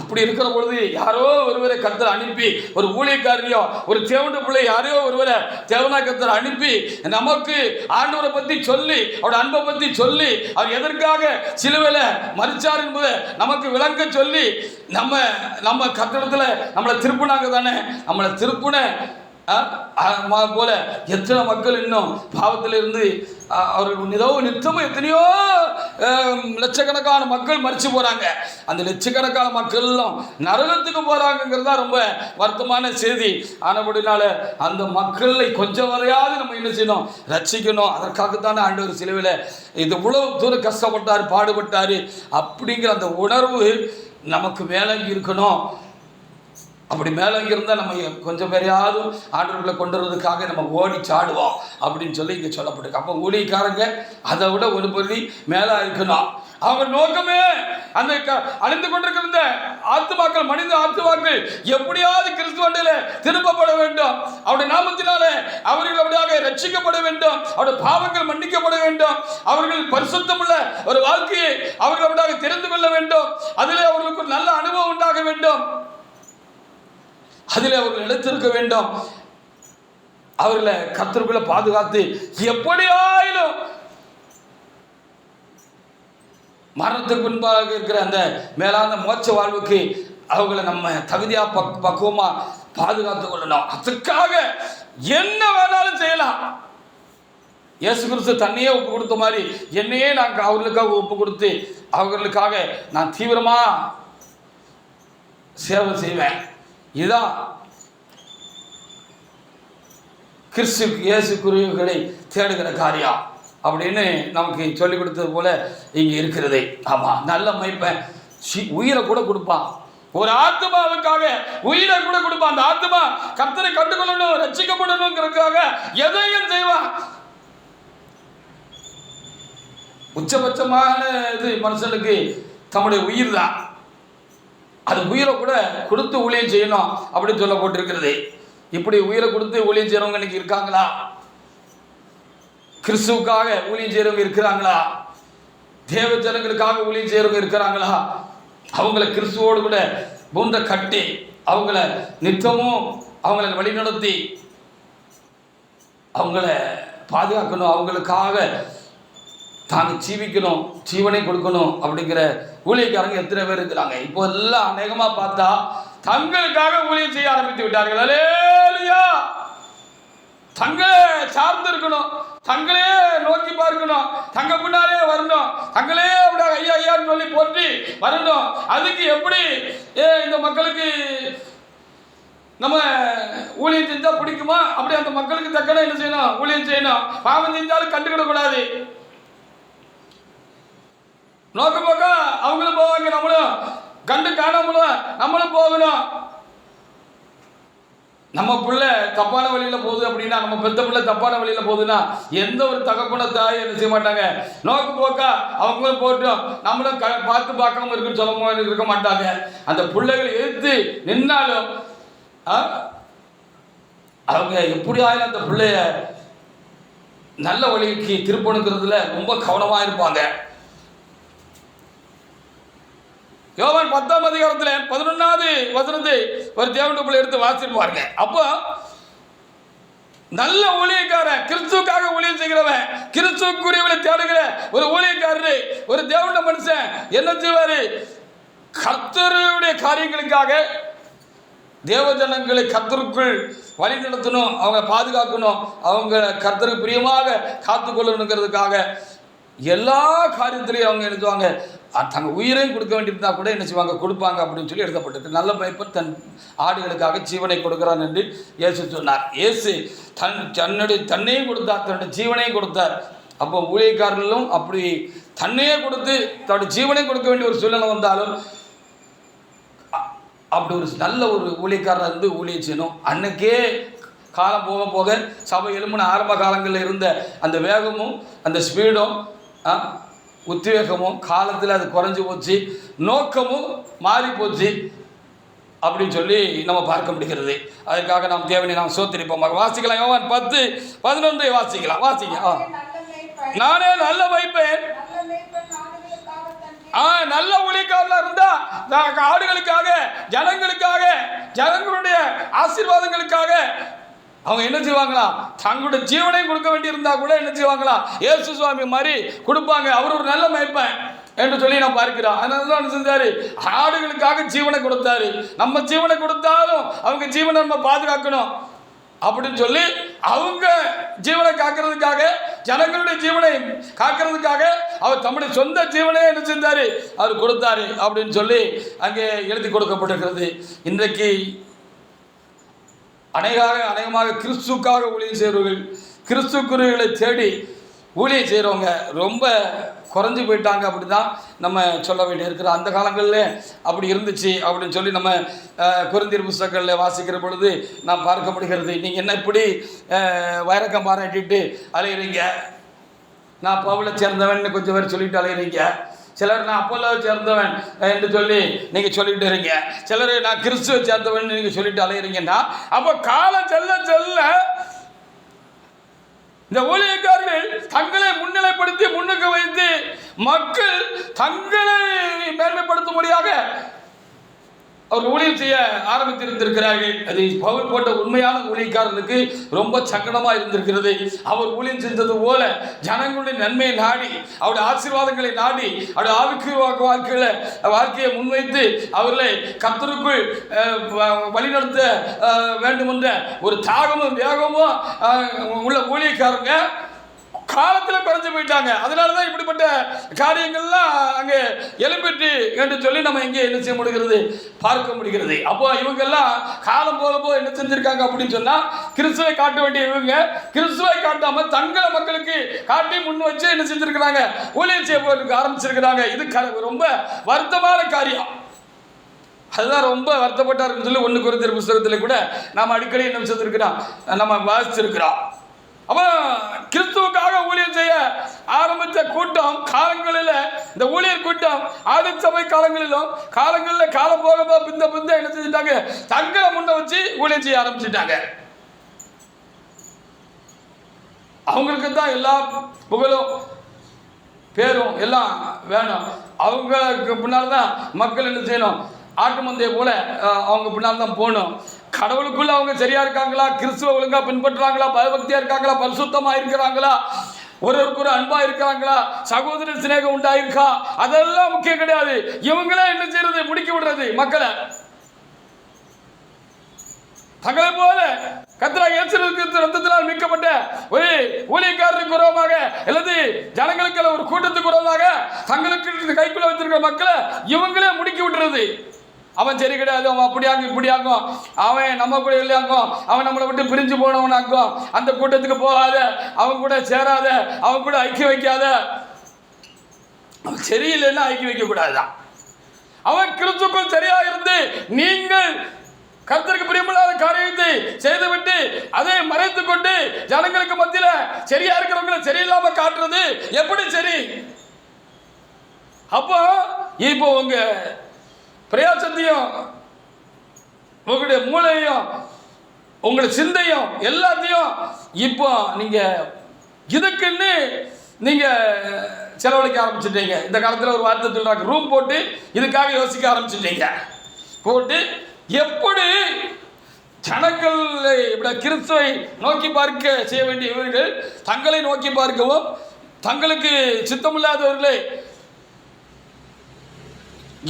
அப்படி இருக்கிற பொழுது யாரோ ஒருவரை கர்த்தர் அனுப்பி, ஒரு ஊழியக்காரியோ ஒரு தேவனுடைய பிள்ளை யாரையோ ஒருவரை தேவனா கர்த்தர் அனுப்பி நமக்கு ஆண்டவரை பற்றி சொல்லி அவருடைய அன்பை பற்றி சொல்லி அவர் எதற்காக சிலுவையில் மரிச்சார் என்பதை நமக்கு விளங்க சொல்லி நம்ம கர்த்தரிடத்துல நம்மளை திருப்பினாங்க தானே. நம்மளை திருப்பின போல எத்தனை மக்கள் இன்னும் பாவத்தில் இருந்து அவர்கள் நித்தமும் எத்தனையோ லட்சக்கணக்கான மக்கள் மரிச்சு போறாங்க. அந்த லட்சக்கணக்கான மக்கள் எல்லாம் நரகத்துக்கு போறாங்கிறது தான் ரொம்ப வருத்தமான செய்தி. ஆனபடினால அந்த மக்களை கொஞ்சம் வரையாவது நம்ம என்ன செய்யணும், ரட்சிக்கணும். அதற்காகத்தானே ஆண்டவர் சிலுவையில் இது இவ்வளவு தூரம் கஷ்டப்பட்டார், பாடுபட்டார் அப்படிங்கிற அந்த உணர்வு நமக்கு மேலங்கி இருக்கணும். அப்படி மேலங்கி இருந்தால் நம்ம கொஞ்சம் பேரையாவது ஆண்டவர்களை கொண்டு வருவதற்காக நம்ம ஓடி சாடுவோம் அப்படின்னு சொல்லி இங்கே சொல்லப்பட்டிருக்கு. அப்போ ஊழியக்காரங்க அதை விட ஒரு படி மேலே இருக்கணும். அவங்க நோக்கமே அந்த அழிந்து கொண்டிருக்கிற ஆத்துமாக்கள், மனித ஆத்துமாக்கள் எப்படியாவது கிறிஸ்துவண்டில் திருப்பப்பட வேண்டும், அவருடைய நாமத்தினாலே அவர்கள் அப்படியாக ரட்சிக்கப்பட வேண்டும், அவருடைய பாவங்கள் மன்னிக்கப்பட வேண்டும், அவர்கள் பரிசுத்தமுள்ள ஒரு வாழ்க்கையை அவர்கள் அப்படியாக தெரிந்து கொள்ள வேண்டும், அதிலே அவர்களுக்கு நல்ல அனுபவம் உண்டாக வேண்டும். அதில் அவர்கள் எடுத்திருக்க வேண்டும். அவர்களை கர்த்தருக்குள்ள பாதுகாத்து எப்படியாயிலும் மரணத்துக்கு முன்பாக இருக்கிற அந்த மேலான மோட்ச வாழ்வுக்கு அவங்களை நம்ம தகுதியா பக்குவமா பாதுகாத்து கொள்ளணும். அதுக்காக என்ன வேணாலும் செய்யலாம். இயேசு கிறிஸ்து தன்னையே ஒப்பு கொடுத்த மாதிரி என்னையே நான் அவர்களுக்காக ஒப்பு கொடுத்து அவர்களுக்காக நான் தீவிரமா சேவை செய்வேன். இதுதான் கிறிஸ்து இயேசு குருவிகளை தேடுகிற காரியம் அப்படின்னு நமக்கு சொல்லிக் கொடுத்தது போல இங்கே இருக்கிறது. ஆமாம், நல்ல மைப்பன் உயிரை கூட கொடுப்பான். ஒரு ஆத்மாவுக்காக உயிரை கூட கொடுப்பான். அந்த ஆத்மா கர்த்தரை கண்டுகொள்ளணும், ரட்சிக்கப்படணுங்கிறதுக்காக எதையும் செய்வான். உச்சபட்சமான இது மனுஷனுக்கு தம்முடைய உயிர் தான். அது உயிரை கூட கொடுத்து ஊழியம் செய்யணும் அப்படின்னு சொல்லப்பட்டிருக்கிறது. இப்படி உயிரை கொடுத்து ஊழியம் செய்யறவங்க இன்னைக்கு இருக்காங்களா? கிறிஸ்துவுக்காக ஊழியம் செய்யறவங்க இருக்கிறாங்களா? தேவ ஜனங்களுக்காக ஊழியம் செய்யறவங்க இருக்கிறாங்களா? அவங்கள கிறிஸ்துவோடு கூட பூண்ட கட்டி அவங்கள நித்தமும் அவங்கள வழிநடத்தி அவங்கள பாதுகாக்கணும், அவங்களுக்காக தாங்க ஜீவிக்கணும், ஜீவனை கொடுக்கணும் அப்படிங்கிற ஊழியக்காரங்க எத்தனை பேர் இருக்கிறாங்க? இப்போ எல்லாம் அநேகமா பார்த்தா தங்களுக்காக ஊழியம் செய்ய ஆரம்பித்து விட்டார்கள். அல்லேலூயா! தங்களே சார்ந்து இருக்கணும், தங்களே நோக்கி பார்க்கணும், தங்க பின்னாலே வரணும், தங்களே அப்படியே ஐயா ஐயான்னு சொல்லி போற்றி வரணும். அதுக்கு எப்படி இந்த மக்களுக்கு நம்ம ஊழியம் செஞ்சா பிடிக்குமா? அப்படி அந்த மக்களுக்கு தக்கன என்ன செய்யணும்? ஊழியம் செய்யணும். பாவம் செஞ்சாலும் கண்டுக்கிடக்கூடாது. நோக்க போக்க அவங்களும் போவாங்க, நம்மளும் கண்டு காணாமலும் நம்மளும் போகணும். நம்ம பிள்ளை தப்பான வழியில போகுது அப்படின்னா, நம்ம பெத்த பிள்ளை தப்பான வழியில போகுதுன்னா எந்த ஒரு தகப்பன தாய் என்ன செய்ய மாட்டாங்க? நோக்கு போக்கா அவங்களும் போட்டோம் நம்மளும் பார்த்து பார்க்காம இருக்குன்னு சொல்ல இருக்க மாட்டாங்க. அந்த பிள்ளைகள் எதிர்த்து நின்னாலும் அவங்க எப்படி ஆயிலும் அந்த பிள்ளைய நல்ல வழிக்கு திருப்பணுங்கிறதுல ரொம்ப கவனமா இருப்பாங்க. யோவான் 10ஆம் அதிகாரத்தில் 11வது வசனத்தை ஒரு தேவனுடைய பிள்ளை எடுத்து வாசிப்பாருங்க. அப்போ நல்ல ஊழியக்காரன், கிறிஸ்துவுக்காக ஊழியம் செய்கிறவன், கிறிஸ்துவுக்குரியவனை தேடுகிற ஒரு ஊழியக்காரரு, ஒரு தேவனுடைய மனுஷன் என்ன செய்வாரு? கர்த்தருடைய காரியங்களுக்காக தேவ ஜனங்களை கர்த்தருக்குள் வழி நடத்தணும், அவங்க பாதுகாக்கணும், அவங்க கர்த்தருக்கு பிரியமாக காத்துக்கொள்ளணுங்கிறதுக்காக எல்லா காரியத்திலையும் அவங்க எழுதுவாங்க. தங்க உயிரையும் கொடுக்க வேண்டியிருந்தா கூட என்ன செய்வாங்க? கொடுப்பாங்க அப்படின்னு சொல்லி எழுதப்பட்டிருக்கு. நல்ல மைப்பன் தன் ஆடுகளுக்காக ஜீவனை கொடுக்கிறான் என்று இயேசு சொன்னார். இயேசு தன்னையும் கொடுத்தார், தன்னுடைய ஜீவனையும் கொடுத்தார். அப்போ ஊழியக்காரர்களும் அப்படி தன்னையே கொடுத்து தன்னுடைய ஜீவனை கொடுக்க வேண்டிய ஒரு சூழ்நிலை வந்தாலும் அப்படி ஒரு நல்ல ஒரு ஊழியக்காரர் இருந்து ஊழியம் செய்யணும். அன்னைக்கே காலம் போக போக சபை எழுமுன ஆரம்ப காலங்களில் இருந்த அந்த வேகமும் அந்த ஸ்பீடும் உத்வேகமும் காலத்தில் அது குறைஞ்சி போச்சு, நோக்கமும் மாறி போச்சு அப்படின்னு சொல்லி நம்ம பார்க்க முடிகிறது. அதுக்காக நாம் தேவனை நாம் சோத்திரிப்போம். வாசிக்கலாம். யோவான் 10:11 வாசிக்கலாம். வாசிங்க. நானே நல்ல வைப்பேன். நல்ல ஊழியக்காரனா இருந்தா ஆடுகளுக்காக, ஜனங்களுக்காக, ஜனங்களுடைய ஆசீர்வாதங்களுக்காக அவங்க என்ன செய்வாங்களா? தங்களுடைய ஜீவனையும் கொடுக்க வேண்டியிருந்தா கூட என்ன செய்வாங்களா? இயேசு சுவாமி மாதிரி கொடுப்பாங்க. அவர் ஒரு நல்ல மேய்ப்பன் என்று சொல்லி நான் பார்க்கிறோம். அதனால தான் செஞ்சாரு, ஆடுகளுக்காக ஜீவனை கொடுத்தாரு. நம்ம ஜீவனை கொடுத்தாலும் அவங்க ஜீவனை நம்ம பாதுகாக்கணும் அப்படின்னு சொல்லி அவங்க ஜீவனை காக்கிறதுக்காக, ஜனங்களுடைய ஜீவனை காக்கிறதுக்காக அவர் தம்முடைய சொந்த ஜீவனை என்ன செஞ்சாரு? அவர் கொடுத்தாரு அப்படின்னு சொல்லி அங்கே எழுதி கொடுக்கப்பட்டிருக்கிறது. இன்றைக்கு அநேகமாக கிறிஸ்துக்காக ஊழியம் செய்கிறவர்கள், கிறிஸ்துக்குரியவர்களை தேடி ஊழியம் செய்கிறவங்க ரொம்ப குறைஞ்சி போயிட்டாங்க அப்படி தான் நம்ம சொல்ல வேண்டி இருக்கிற. அந்த காலங்களில் அப்படி இருந்துச்சு அப்படின்னு சொல்லி நம்ம கொரிந்தியர் புஸ்தகங்களில் வாசிக்கிற பொழுது நாம் பார்க்க முடிகிறது. நீங்கள் என்ன இப்படி வைரக்கம் பாராட்டிட்டு அலையிறீங்க, நான் பவுலை சேர்ந்தவன் கொஞ்சம் பேர் சொல்லிட்டு அலையிறீங்க, சிலர் நான் அப்போலோவை சேர்ந்தவன் என்று சொல்லி நீங்கள் சொல்லிட்டு இருங்க, சிலர் நான் கிறிஸ்துவை சேர்ந்தவன் நீங்கள் சொல்லிட்டு அலையிறீங்கன்னா, அப்போ காலம் செல்ல செல்ல இந்த ஊழியக்காரர்கள் தங்களை முன்னிலைப்படுத்தி முன்னுக்கு வைத்து மக்கள் தங்களை மேன்மைப்படுத்தும்படியாக அவர் ஊழியம் செய்ய ஆரம்பித்திருந்திருக்கிறார்கள். அது பவுல் போட்ட உண்மையான ஊழியக்காரனுக்கு ரொம்ப சங்கடமாக இருந்திருக்கிறது. அவர் ஊழியம் செஞ்சது போல ஜனங்களுடைய நன்மையை நாடி, அவருடைய ஆசீர்வாதங்களை நாடி, அவருடைய வாழ்க்கையை முன்வைத்து அவர்களை கர்த்தருக்குள் வழிநடத்த வேண்டும் என்ற ஒரு தாகமும் வேகமும் உள்ள ஊழியக்காரங்க காலத்தில் குறைஞ்சு போயிட்டாங்க. அதனாலதான் இப்படிப்பட்ட காரியங்கள்லாம் அங்கே எழுப்பிட்டு என்று சொல்லி நம்ம எங்கே என்ன செய்ய முடிகிறது, பார்க்க முடிகிறது. அப்போ இவங்கெல்லாம் காலம் போக என்ன செஞ்சிருக்காங்க அப்படின்னு சொன்னா, கிறிஸ்துவை காட்ட வேண்டிய இவங்க கிறிஸ்துவை காட்டாம தங்களை மக்களுக்கு காட்டி முன் வச்சு என்ன செஞ்சிருக்கிறாங்க, ஊழியம் செய்ய ஆரம்பிச்சிருக்கிறாங்க. இது ரொம்ப வருத்தமான காரியம். அதுதான் ரொம்ப வருத்தப்பட்டாருன்னு சொல்லி 1 கொரிந்தியர் புத்தகத்தில் கூட நாம் அடிக்கடி என்ன செஞ்சிருக்கிறோம், நம்ம வாசிச்சிருக்கிறோம். அப்போ கிறிஸ்துவுக்காக ஊழியம் செய்ய ஆரம்பித்த கூட்டம் காலங்களில், இந்த ஊழியர் கூட்டம் ஆதி சபை காலங்களில் காலம் போக பிந்த என்ன செஞ்சுட்டாங்க, தங்களை முன்ன வச்சு ஊழியம் செய்ய ஆரம்பிச்சுட்டாங்க. அவங்களுக்கு தான் எல்லா புகழும் பேரும் எல்லாம் வேணும். அவங்களுக்கு பின்னால் தான் மக்கள் என்ன செய்யணும், ஆட்டு மந்தையை போல அவங்க பின்னால் தான் போகணும். கடவுளுக்குள்ள அவங்க சரியா இருக்காங்களா, கிறிஸ்துவ ஒழுங்கா பின்பற்றுறாங்களா, பயபக்தியா இருக்காங்களா, பரிசுத்தமா இருக்கிறாங்களா, ஒருவருக்கு ஒரு அன்பா இருக்கிறாங்களா, சகோதர சிநேகம் உண்டாயிருக்கா, அதெல்லாம் முக்கியம் கிடையாது. இவங்களே என்ன செய்யறது, முடிக்க விடுறது மக்களை. தங்களை போல கர்த்தராகிய இயேசு கிறிஸ்து ரத்தத்தினால் மீட்கப்பட்ட ஒரு ஊழியக்காரருக்கு உறவாக அல்லது ஜனங்களுக்கு ஒரு கூட்டத்துக்கு உறவாக தங்களுக்கு கைக்குள்ள வச்சிருக்கிற மக்களை இவங்களே முடுக்கி விட்டுறது. அவன் சரி கிடையாது, அவன் அப்படியாங்க இப்படியாகும், அவன் நம்ம கூட இல்லையாக்கும், அவன் நம்மளை விட்டு பிரிஞ்சு போனவனாக்கும், அந்த கூட்டத்துக்கு போகாத, அவன் கூட சேராத, அவன் கூட ஐக்கியம் வைக்காத. அவன் சரியில்லைன்னா ஐக்கியம் வைக்க கூடாதுதான். அவன் கிறிஸ்துக்குள் சரியா இருந்து நீங்கள் கர்த்தருக்கு பிரியமில்லாத காரியத்தை செய்துவிட்டு அதை மறைத்துக் கொண்டு ஜனங்களுக்கு மத்தியில சரியா இருக்கிறவங்களை சரியில்லாம காட்டுறது எப்படி சரி? அப்போ இப்போ உங்க பிரயாசத்தையும் உங்களுடைய மூளையும் உங்களுடைய சிந்தையும் எல்லாத்தையும் இப்போ நீங்க இதுக்குன்னு நீங்க செலவழிக்க ஆரம்பிச்சுட்டீங்க. இந்த காலத்தில் ஒரு வார்த்தை சொல்றாங்க, ரூம் போட்டு இதுக்காக யோசிக்க ஆரம்பிச்சுட்டீங்க. போட்டு எப்படி ஜனங்களை கிறிஸ்துவை நோக்கி பார்க்க செய்ய வேண்டிய இவர்கள் தங்களை நோக்கி பார்க்கவும் தங்களுக்கு சித்தமில்லாதவர்களை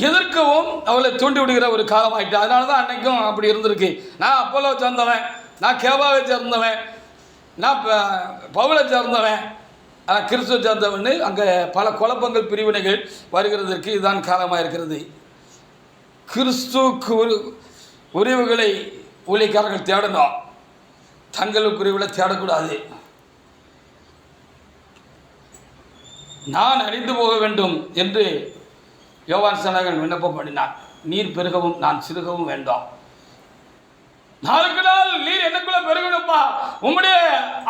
எதிர்க்கவும் அவளை தூண்டி விடுகிற ஒரு காலம் ஆகிட்டு. அதனால தான் அன்னைக்கும் அப்படி இருந்திருக்கு. நான் அப்போலோ சேர்ந்தவன், நான் கேபாவை சேர்ந்தவன், நான் பவுலை சேர்ந்தவன், கிறிஸ்துவ சேர்ந்தவன், அங்கே பல குழப்பங்கள் பிரிவினைகள் வருகிறதற்கு இதுதான் காலமாக இருக்கிறது. கிறிஸ்துவுக்கு உரிவுகளை ஊழியக்காரர்கள் தேடணும், தங்களுக்கு உரிவுகளை தேடக்கூடாது. நான் அழிந்து போக வேண்டும் என்று யோவான் ஸ்நானகன் விண்ணப்பம் பண்ணினார். நீர் பெருகவும் நான் சிறுகவும் வேண்டாம். நாளுக்கு நாள் நீர் எனக்குள்ள பெருகணும்ப்பா. உம்முடைய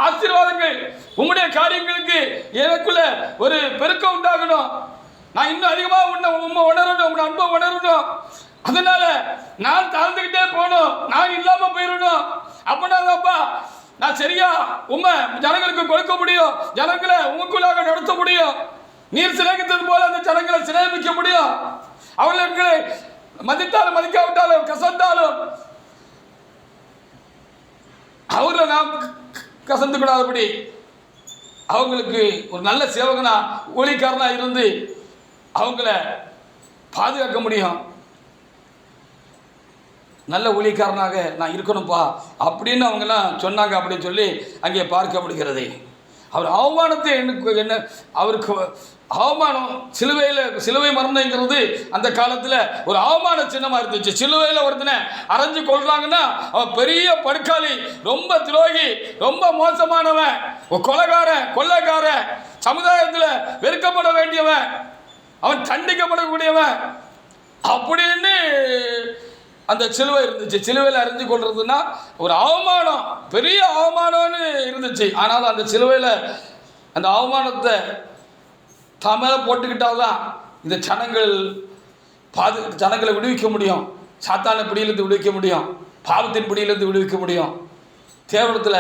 ஆசீர்வாதங்கள், உம்முடைய காரியங்களுக்கு எனக்குள்ள ஒரு பெருக்கம் உண்டாகணும். நான் இன்னும் அதிகமாக உண்மை உணரணும், உங்க அன்பை உணரணும். அதனால நான் தாழ்ந்துகிட்டே போகணும், நான் இல்லாம போயிடணும். அப்படின்னாப்பா நான் சரியா உண்மை ஜனங்களுக்கு கொடுக்க முடியும், ஜனங்களை உங்களுக்குள்ளாக நடத்த முடியும். நீர் சிநேகித்தது போல அந்த ஜனங்களை சிநேகிக்க முடியும். அவர்களுக்கு மதித்தாலும் மதிக்காவிட்டாலும் கசந்தாலும் அவர்களை நாம் கசந்து கூடாதபடி அவங்களுக்கு ஒரு நல்ல சேவகனா ஊழியக்காரனா இருந்து அவங்கள பாதுகாக்க முடியும். நல்ல ஊழியக்காரனாக நான் இருக்கணும்ப்பா அப்படின்னு அவங்கெல்லாம் சொன்னாங்க அப்படின்னு சொல்லி அங்கே பார்க்கப்படுகிறது. அவர் அவமானத்தை என்ன அவருக்கு அவமானம், சிலுவை மரணங்கிறது அந்த காலத்தில் ஒரு அவமான சின்னமாக இருந்துச்சு. சிலுவையில் ஒருத்தனை அரைஞ்சு கொள்றாங்கன்னா அவன் பெரிய படுக்காளி, ரொம்ப துரோகி, ரொம்ப மோசமானவன், கொள்ளைக்காரன், சமுதாயத்தில் வெறுக்கப்பட வேண்டியவன், அவன் தண்டிக்கப்படக்கூடியவன் அப்படின்னு அந்த சிலுவை இருந்துச்சு. சிலுவையில் அறிஞ்சு கொள்றதுன்னா ஒரு அவமானம், பெரிய அவமானம்னு இருந்துச்சு. ஆனாலும் அந்த சிலுவையில் அந்த அவமானத்தை தமிழை போட்டுக்கிட்டால்தான் இந்த ஜனங்களை விடுவிக்க முடியும், சாத்தான பிடியிலிருந்து விடுவிக்க முடியும், பாவத்தின் பிடியிலிருந்து விடுவிக்க முடியும், தேவனத்தில்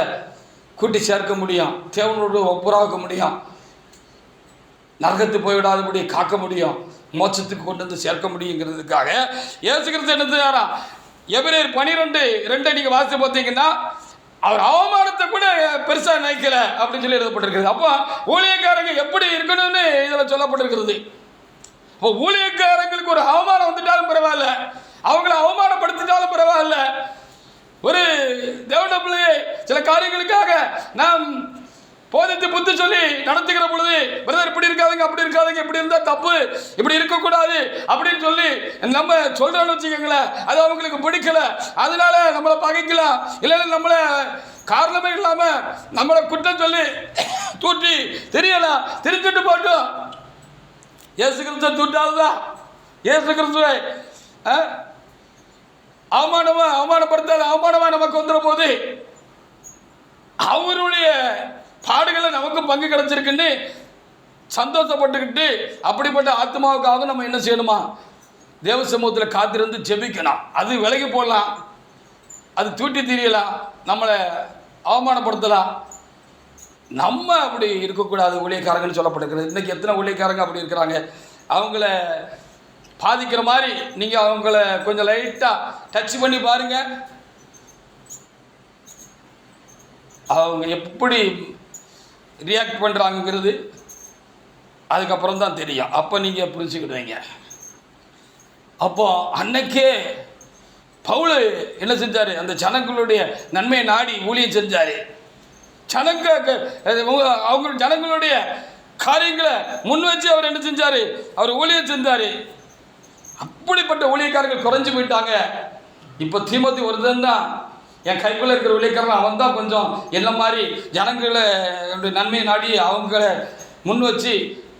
கூட்டி சேர்க்க முடியும், தேவனோடு ஒப்புராக்க முடியும், நரகத்து போய்விடாதபடி காக்க முடியும், மோட்சத்துக்கு கொண்டு வந்து சேர்க்க முடியுங்கிறதுக்காக இயேசு கிறிஸ்து என்ன செய்யாரா? எபிரேயர் 12:2 நீங்கள் வாசித்து பார்த்தீங்கன்னா, அவர் அவமானத்தை கூட பெருசாக நினைக்கல அப்படின்னு சொல்லி எழுதப்பட்டிருக்கிறது. அப்போ ஊழியக்காரங்க எப்படி இருக்கணும்னு இதில் சொல்லப்பட்டிருக்கிறது. இப்போ ஊழியக்காரங்களுக்கு ஒரு அவமானம் வந்துட்டாலும் பரவாயில்ல, அவங்கள அவமானப்படுத்திட்டாலும் பரவாயில்ல, ஒரு தேவனுடைய பிள்ளையை சில காரியங்களுக்காக நாம் போதித்து புத்தி சொல்லி நடத்துகிற பொழுது, பிரதர் இப்படி இருக்காதுங்க, அப்படி இருக்காதுங்க, இப்படி இருந்தால் தப்பு, இப்படி இருக்கக்கூடாது அப்படின்னு சொல்லி நம்ம சொல்றோம்னு வச்சுக்கோங்களேன், அது அவங்களுக்கு பிடிக்கல, அதனால நம்மளை பகைக்கலாம், இல்லைன்னா நம்மளை காரணமே இல்லாம நம்மளை குற்றம் சொல்லி தூட்டி தெரியலாம், தெரிஞ்சுட்டு போட்டோம். இயேசு கிறிஸ்துவை தூட்டாதுதான். இயேசு கிறிஸ்துவை அவமானப்படுத்தாத அவமானமா நமக்கு வந்துற போது அவருடைய பாடுகளை நமக்கு பங்கு கிடைச்சிருக்குன்னு சந்தோஷப்பட்டுக்கிட்டு அப்படிப்பட்ட ஆத்மாவுக்காக நம்ம என்ன செய்யணுமா? தேவ சமூகத்தில் காத்திருந்து ஜெபிக்கணும். அது விலகி போடலாம், அது தூட்டி திரியலாம், நம்மளை அவமானப்படுத்தலாம். நம்ம அப்படி இருக்கக்கூடாது ஊழியக்காரங்கன்னு சொல்லப்பட்டிருக்கிறது. இன்றைக்கி எத்தனை ஊழியக்காரங்க அப்படி இருக்கிறாங்க? அவங்கள பாதிக்கிற மாதிரி நீங்கள் அவங்கள கொஞ்சம் லைட்டாக டச் பண்ணி பாருங்கள், அவங்க எப்படி ரியாக்ட் பண்ணுறாங்கிறது அதுக்கப்புறம் தான் தெரியும். அப்போ நீங்கள் புரிஞ்சுக்கிடுவீங்க. அப்போ அன்னைக்கே பவுல் என்ன செஞ்சார்? அந்த ஜனங்களுடைய நன்மையை நாடி ஊழியம் செஞ்சார். அவங்க ஜனங்களுடைய காரியங்களை முன் வச்சு அவர் என்ன செஞ்சார்? அவர் ஊழியம் செஞ்சார். அப்படிப்பட்ட ஊழியக்காரர்கள் குறைஞ்சு போயிட்டாங்க. இப்போ தீமோத்தி ஒருத்தன் தான் என் கைக்குள்ளே இருக்கிற ஊழியக்காரன், அவன் தான் கொஞ்சம் என்ன மாதிரி ஜனங்களை நன்மையை நாடி அவங்கள முன் வச்சு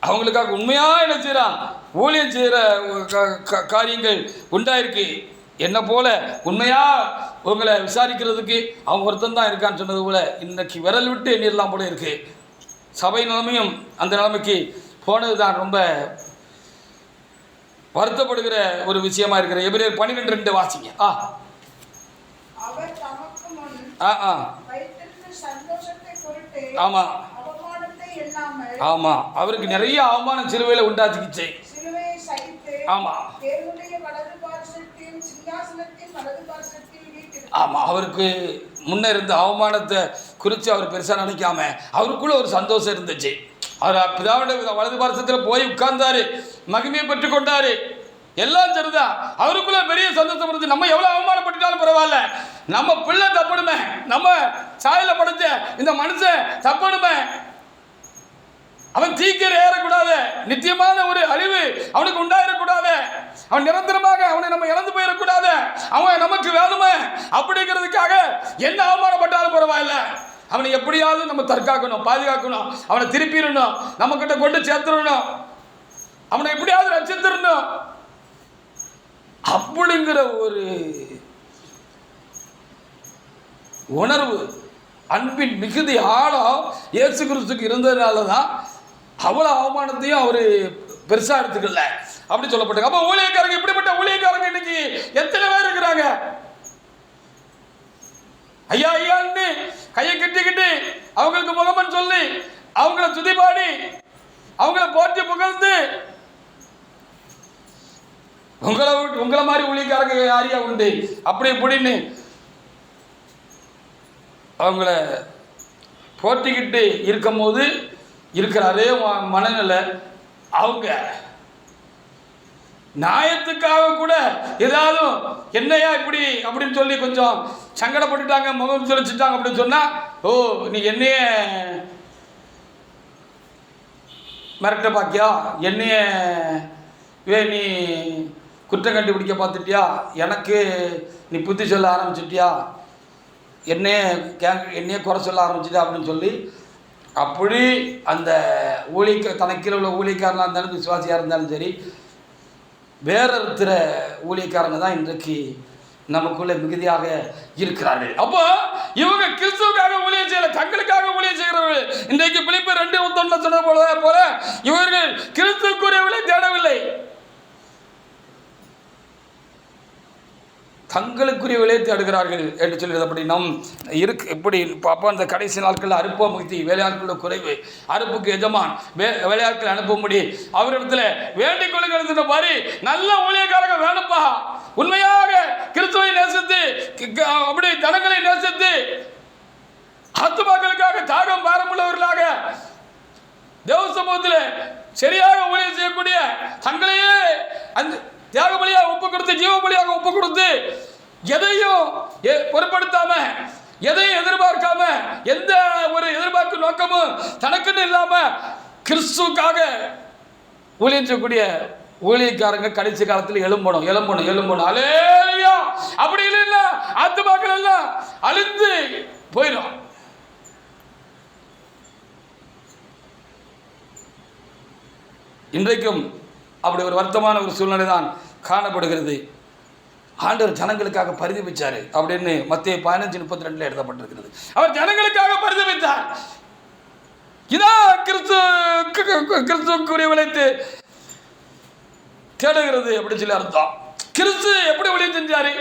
அவங்களுக்காக உண்மையாக என்ன செய்கிறான்? ஊழியம் செய்கிற காரியங்கள் உண்டாயிருக்கு. என்ன போல உண்மையாக உங்களை விசாரிக்கிறதுக்கு அவன் ஒருத்தன் தான் இருக்கான்னு சொன்னது போல இன்னைக்கு விரல் விட்டு எண்ணிடலாம் போல இருக்குது. சபை நிலைமையும் அந்த நிலைமைக்கு போனது தான் ரொம்ப வருத்தப்படுகிற ஒரு விஷயமா இருக்கிற. எபிரேயர் 12:2 வாசிங்க. ஆமா ஆமா, அவருக்கு நிறைய அவமானம் சிலுவையில் உண்டாச்சுக்கிச்சு. ஆமா ஆமா, அவருக்கு முன்ன இருந்த அவமானத்தை குறித்து அவர் பெருசாக நினைக்காம அவருக்குள்ள ஒரு சந்தோஷம் இருந்துச்சு. அவர் பிதாவுடைய வலது பாரசத்தில் போய் உட்கார்ந்தாரு, மகிமையை பெற்றுக் கொண்டாரு, எல்லாம் சரிதான். அவருக்குள்ள பெரிய சந்தோஷம் இருந்துச்சு. நம்ம எவ்வளோ அவமானப்பட்டாலும் பரவாயில்ல, நம்ம பிள்ளை தப்பணுமே, நம்ம சாயல படைச்ச இந்த மனுஷன் தப்பணுமே, அவன் தீக்கிர ஏறக்கூடாது, நித்தியமான ஒரு அழிவு அவனுக்கு உண்டாயிடக்கூடாது, அவன் நிரந்தரமாக அவனை நம்ம இழந்து போயிடக்கூடாது, அவன் நமக்கு வேணுமே அப்படிங்கிறதுக்காக என்ன அவமானப்பட்டாலும் பரவாயில்ல, அவனை எப்படியாவது நம்ம தற்காக்கணும், பாதுகாக்கணும், அவனை திருப்பிடணும், நம்ம கிட்ட கொண்டு சேர்த்துடணும், அவனை எப்படியாவது ரட்சித்திடணும் அப்படிங்கிற ஒரு உணர்வு, அன்பின் மிகுதி ஆழம் இயேசு கிறிஸ்துக்கு இருந்ததுனால தான் அவ்வளோ அவமானத்தையும் அவர் பெருசாக எடுத்துக்கல அப்படி சொல்லப்பட்டாங்க. அப்போ ஊழியக்காரங்க, இப்படிப்பட்ட ஊழியக்காரங்க இன்னைக்கு எத்தனை பேர் இருக்கிறாங்க? ஐயா ஐயான்னு கையை கட்டிக்கிட்டு அவங்களுக்கு முகமன் சொல்லி அவங்கள துதிபாடி அவங்கள போற்றி புகழ்ந்து, உங்களை மாதிரி ஊழியக்காரங்க யாரையா உண்டு அப்படி இப்படின்னு அவங்கள போட்டிக்கிட்டு இருக்கும் போது இருக்கிற அதே மனநிலை அவங்க நியாயத்துக்காக கூட ஏதாவது என்னையா இப்படி அப்படின்னு சொல்லி கொஞ்சம் சங்கடப்பட்டுட்டாங்க, முகம் சொல்லிச்சுட்டாங்க அப்படின்னு சொன்னால், ஓ நீ என்னைய மிரட்ட பாக்கியா, என்னைய நீ குற்றம் கண்டுபிடிக்க பார்த்துட்டியா, எனக்கு நீ புத்தி சொல்ல ஆரம்பிச்சிட்டியா, என்னையே குறை சொல்ல ஆரம்பிச்சிட்டா அப்படின்னு சொல்லி அப்படி அந்த தனக்கில் உள்ள ஊழியக்காரனாக இருந்தாலும் விசுவாசியாக இருந்தாலும் சரி, வேற இருக்கிற ஊழியக்காரங்க தான் இன்றைக்கு நமக்குள்ள மிகுதியாக இருக்கிறார்கள். அப்போ இவங்க கிறிஸ்துவுக்காக ஊழியம் செய்யல, தங்களுக்காக ஊழியம் செய்கிறவர்கள். இன்றைக்கு பிலிப்பியர் 2:1 சொன்ன போல இவர்கள் கிறிஸ்துவுக்குரியவர்களை தேடவில்லை, தங்களுக்குரியவர்களே தேடுகிறார்கள் என்று சொல்கிறது. அப்படி நம் இருக்கு இப்படி அப்போ அந்த கடைசி நாட்களில் அறுப்ப முக்தி, வேலையாட்களோட குறைவு, அறுப்புக்கு எஜமான் வேலையாட்களை அனுப்பும்படி அவரிடத்தில் வேண்டிக் கொள்ளுகிறது மாதிரி நல்ல ஊழியக்காரங்க வேணும்பா. உண்மையாக கிறிஸ்துவை நேசித்து அப்படி ஜனங்களை நேசித்து ஆத்துமாக்களுக்காக தாகம் பாரமுள்ளவர்களாக தேவ சமூகத்தில் சரியாக ஊழியம் செய்யக்கூடிய, தங்களையே அந்த தியாக பலியாக ஒப்பு கொடுத்து, ஜீவ பலியாக ஒப்பு கொடுத்து, எதையும் பொருட்படுத்தாம, எதையும் எதிர்பார்க்காம, எந்த ஒரு எதிர்பார்க்கும் நோக்கமும் தனக்குன்னு இல்லாம கிறிஸ்துக்காக ஊழியம் செய்யக்கூடிய ஊழியக்காரங்க கடைசி காலத்தில் எழும்பணும். அல்லேலூயா. அப்படி இல்லைன்னா ஆத்துமாக்கள் எல்லாம் அழிந்து போயிடும். இன்றைக்கும் அப்படி ஒரு வருத்தமான ஒரு சூழ்நிலை தான் காணப்படுகிறது. ஆண்டவர் ஜனங்களுக்காக பரிதபிச்சாரு அப்படின்னு மத்தேயு 15:32 எழுதப்பட்டிருக்கிறது. அவர் ஜனங்களுக்காக பரிதபித்தார். இதான் கிறிஸ்துக்குரியவளை தேடுகிறது அப்படின்னு சொல்லி அர்த்தம். கிறிஸ்து எப்படி ஊழியம் செஞ்சாரு?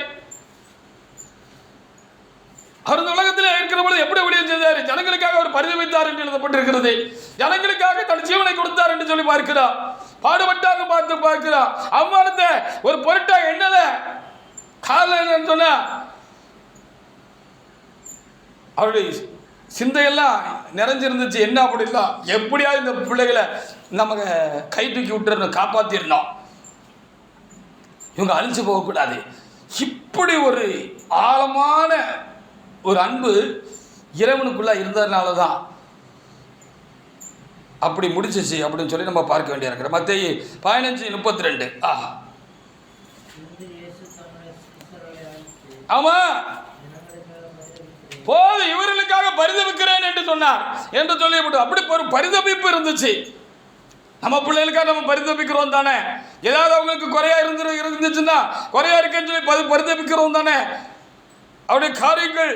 அவர் இந்த உலகத்தில் இருக்கிற பொழுது எப்படி ஊழியம் செய்தார்? ஜனங்களுக்காக அவர் பரிதபித்தார் என்று எழுதப்பட்டிருக்கிறது. ஜனங்களுக்காக தன் ஜீவனை கொடுத்தார் என்று சொல்லி பார்க்கிறார். பாடுபட்டாங்க பார்க்கிறார். அவமானத்தை ஒரு பொருட்டா என்னத காரணம் சொன்ன அவருடைய சிந்தையெல்லாம் நிறைஞ்சிருந்துச்சு. என்ன அப்படின்னா, எப்படியா இந்த பிள்ளைகளை நம்ம கை தூக்கி விட்டுறணும், காப்பாற்றிடணும், இவங்க அழிஞ்சு போகக்கூடாது. இப்படி ஒரு ஆழமான ஒரு அன்பு இறைவனுக்குள்ள இருந்ததுனால தான் அப்படி முடிச்சிச்சு அப்படின்னு சொல்லி நம்ம பார்க்க வேண்டியிருக்கிற மத்தேயு 15:32. ஆமா, போது இவர்களுக்காக பரிதபிக்கிறேன் என்று சொன்னார் என்று சொல்லி அப்படி ஒரு பரிதபிப்பு இருந்துச்சு. நம்ம பிள்ளைகளுக்காக நம்ம பரிதபிக்கிறோம் தானே. ஏதாவது அவங்களுக்கு குறையா இருந்துச்சுன்னா குறையா இருக்குன்னு சொல்லி பரிதபிக்கிறோம் தானே. அவருடைய காரியங்கள்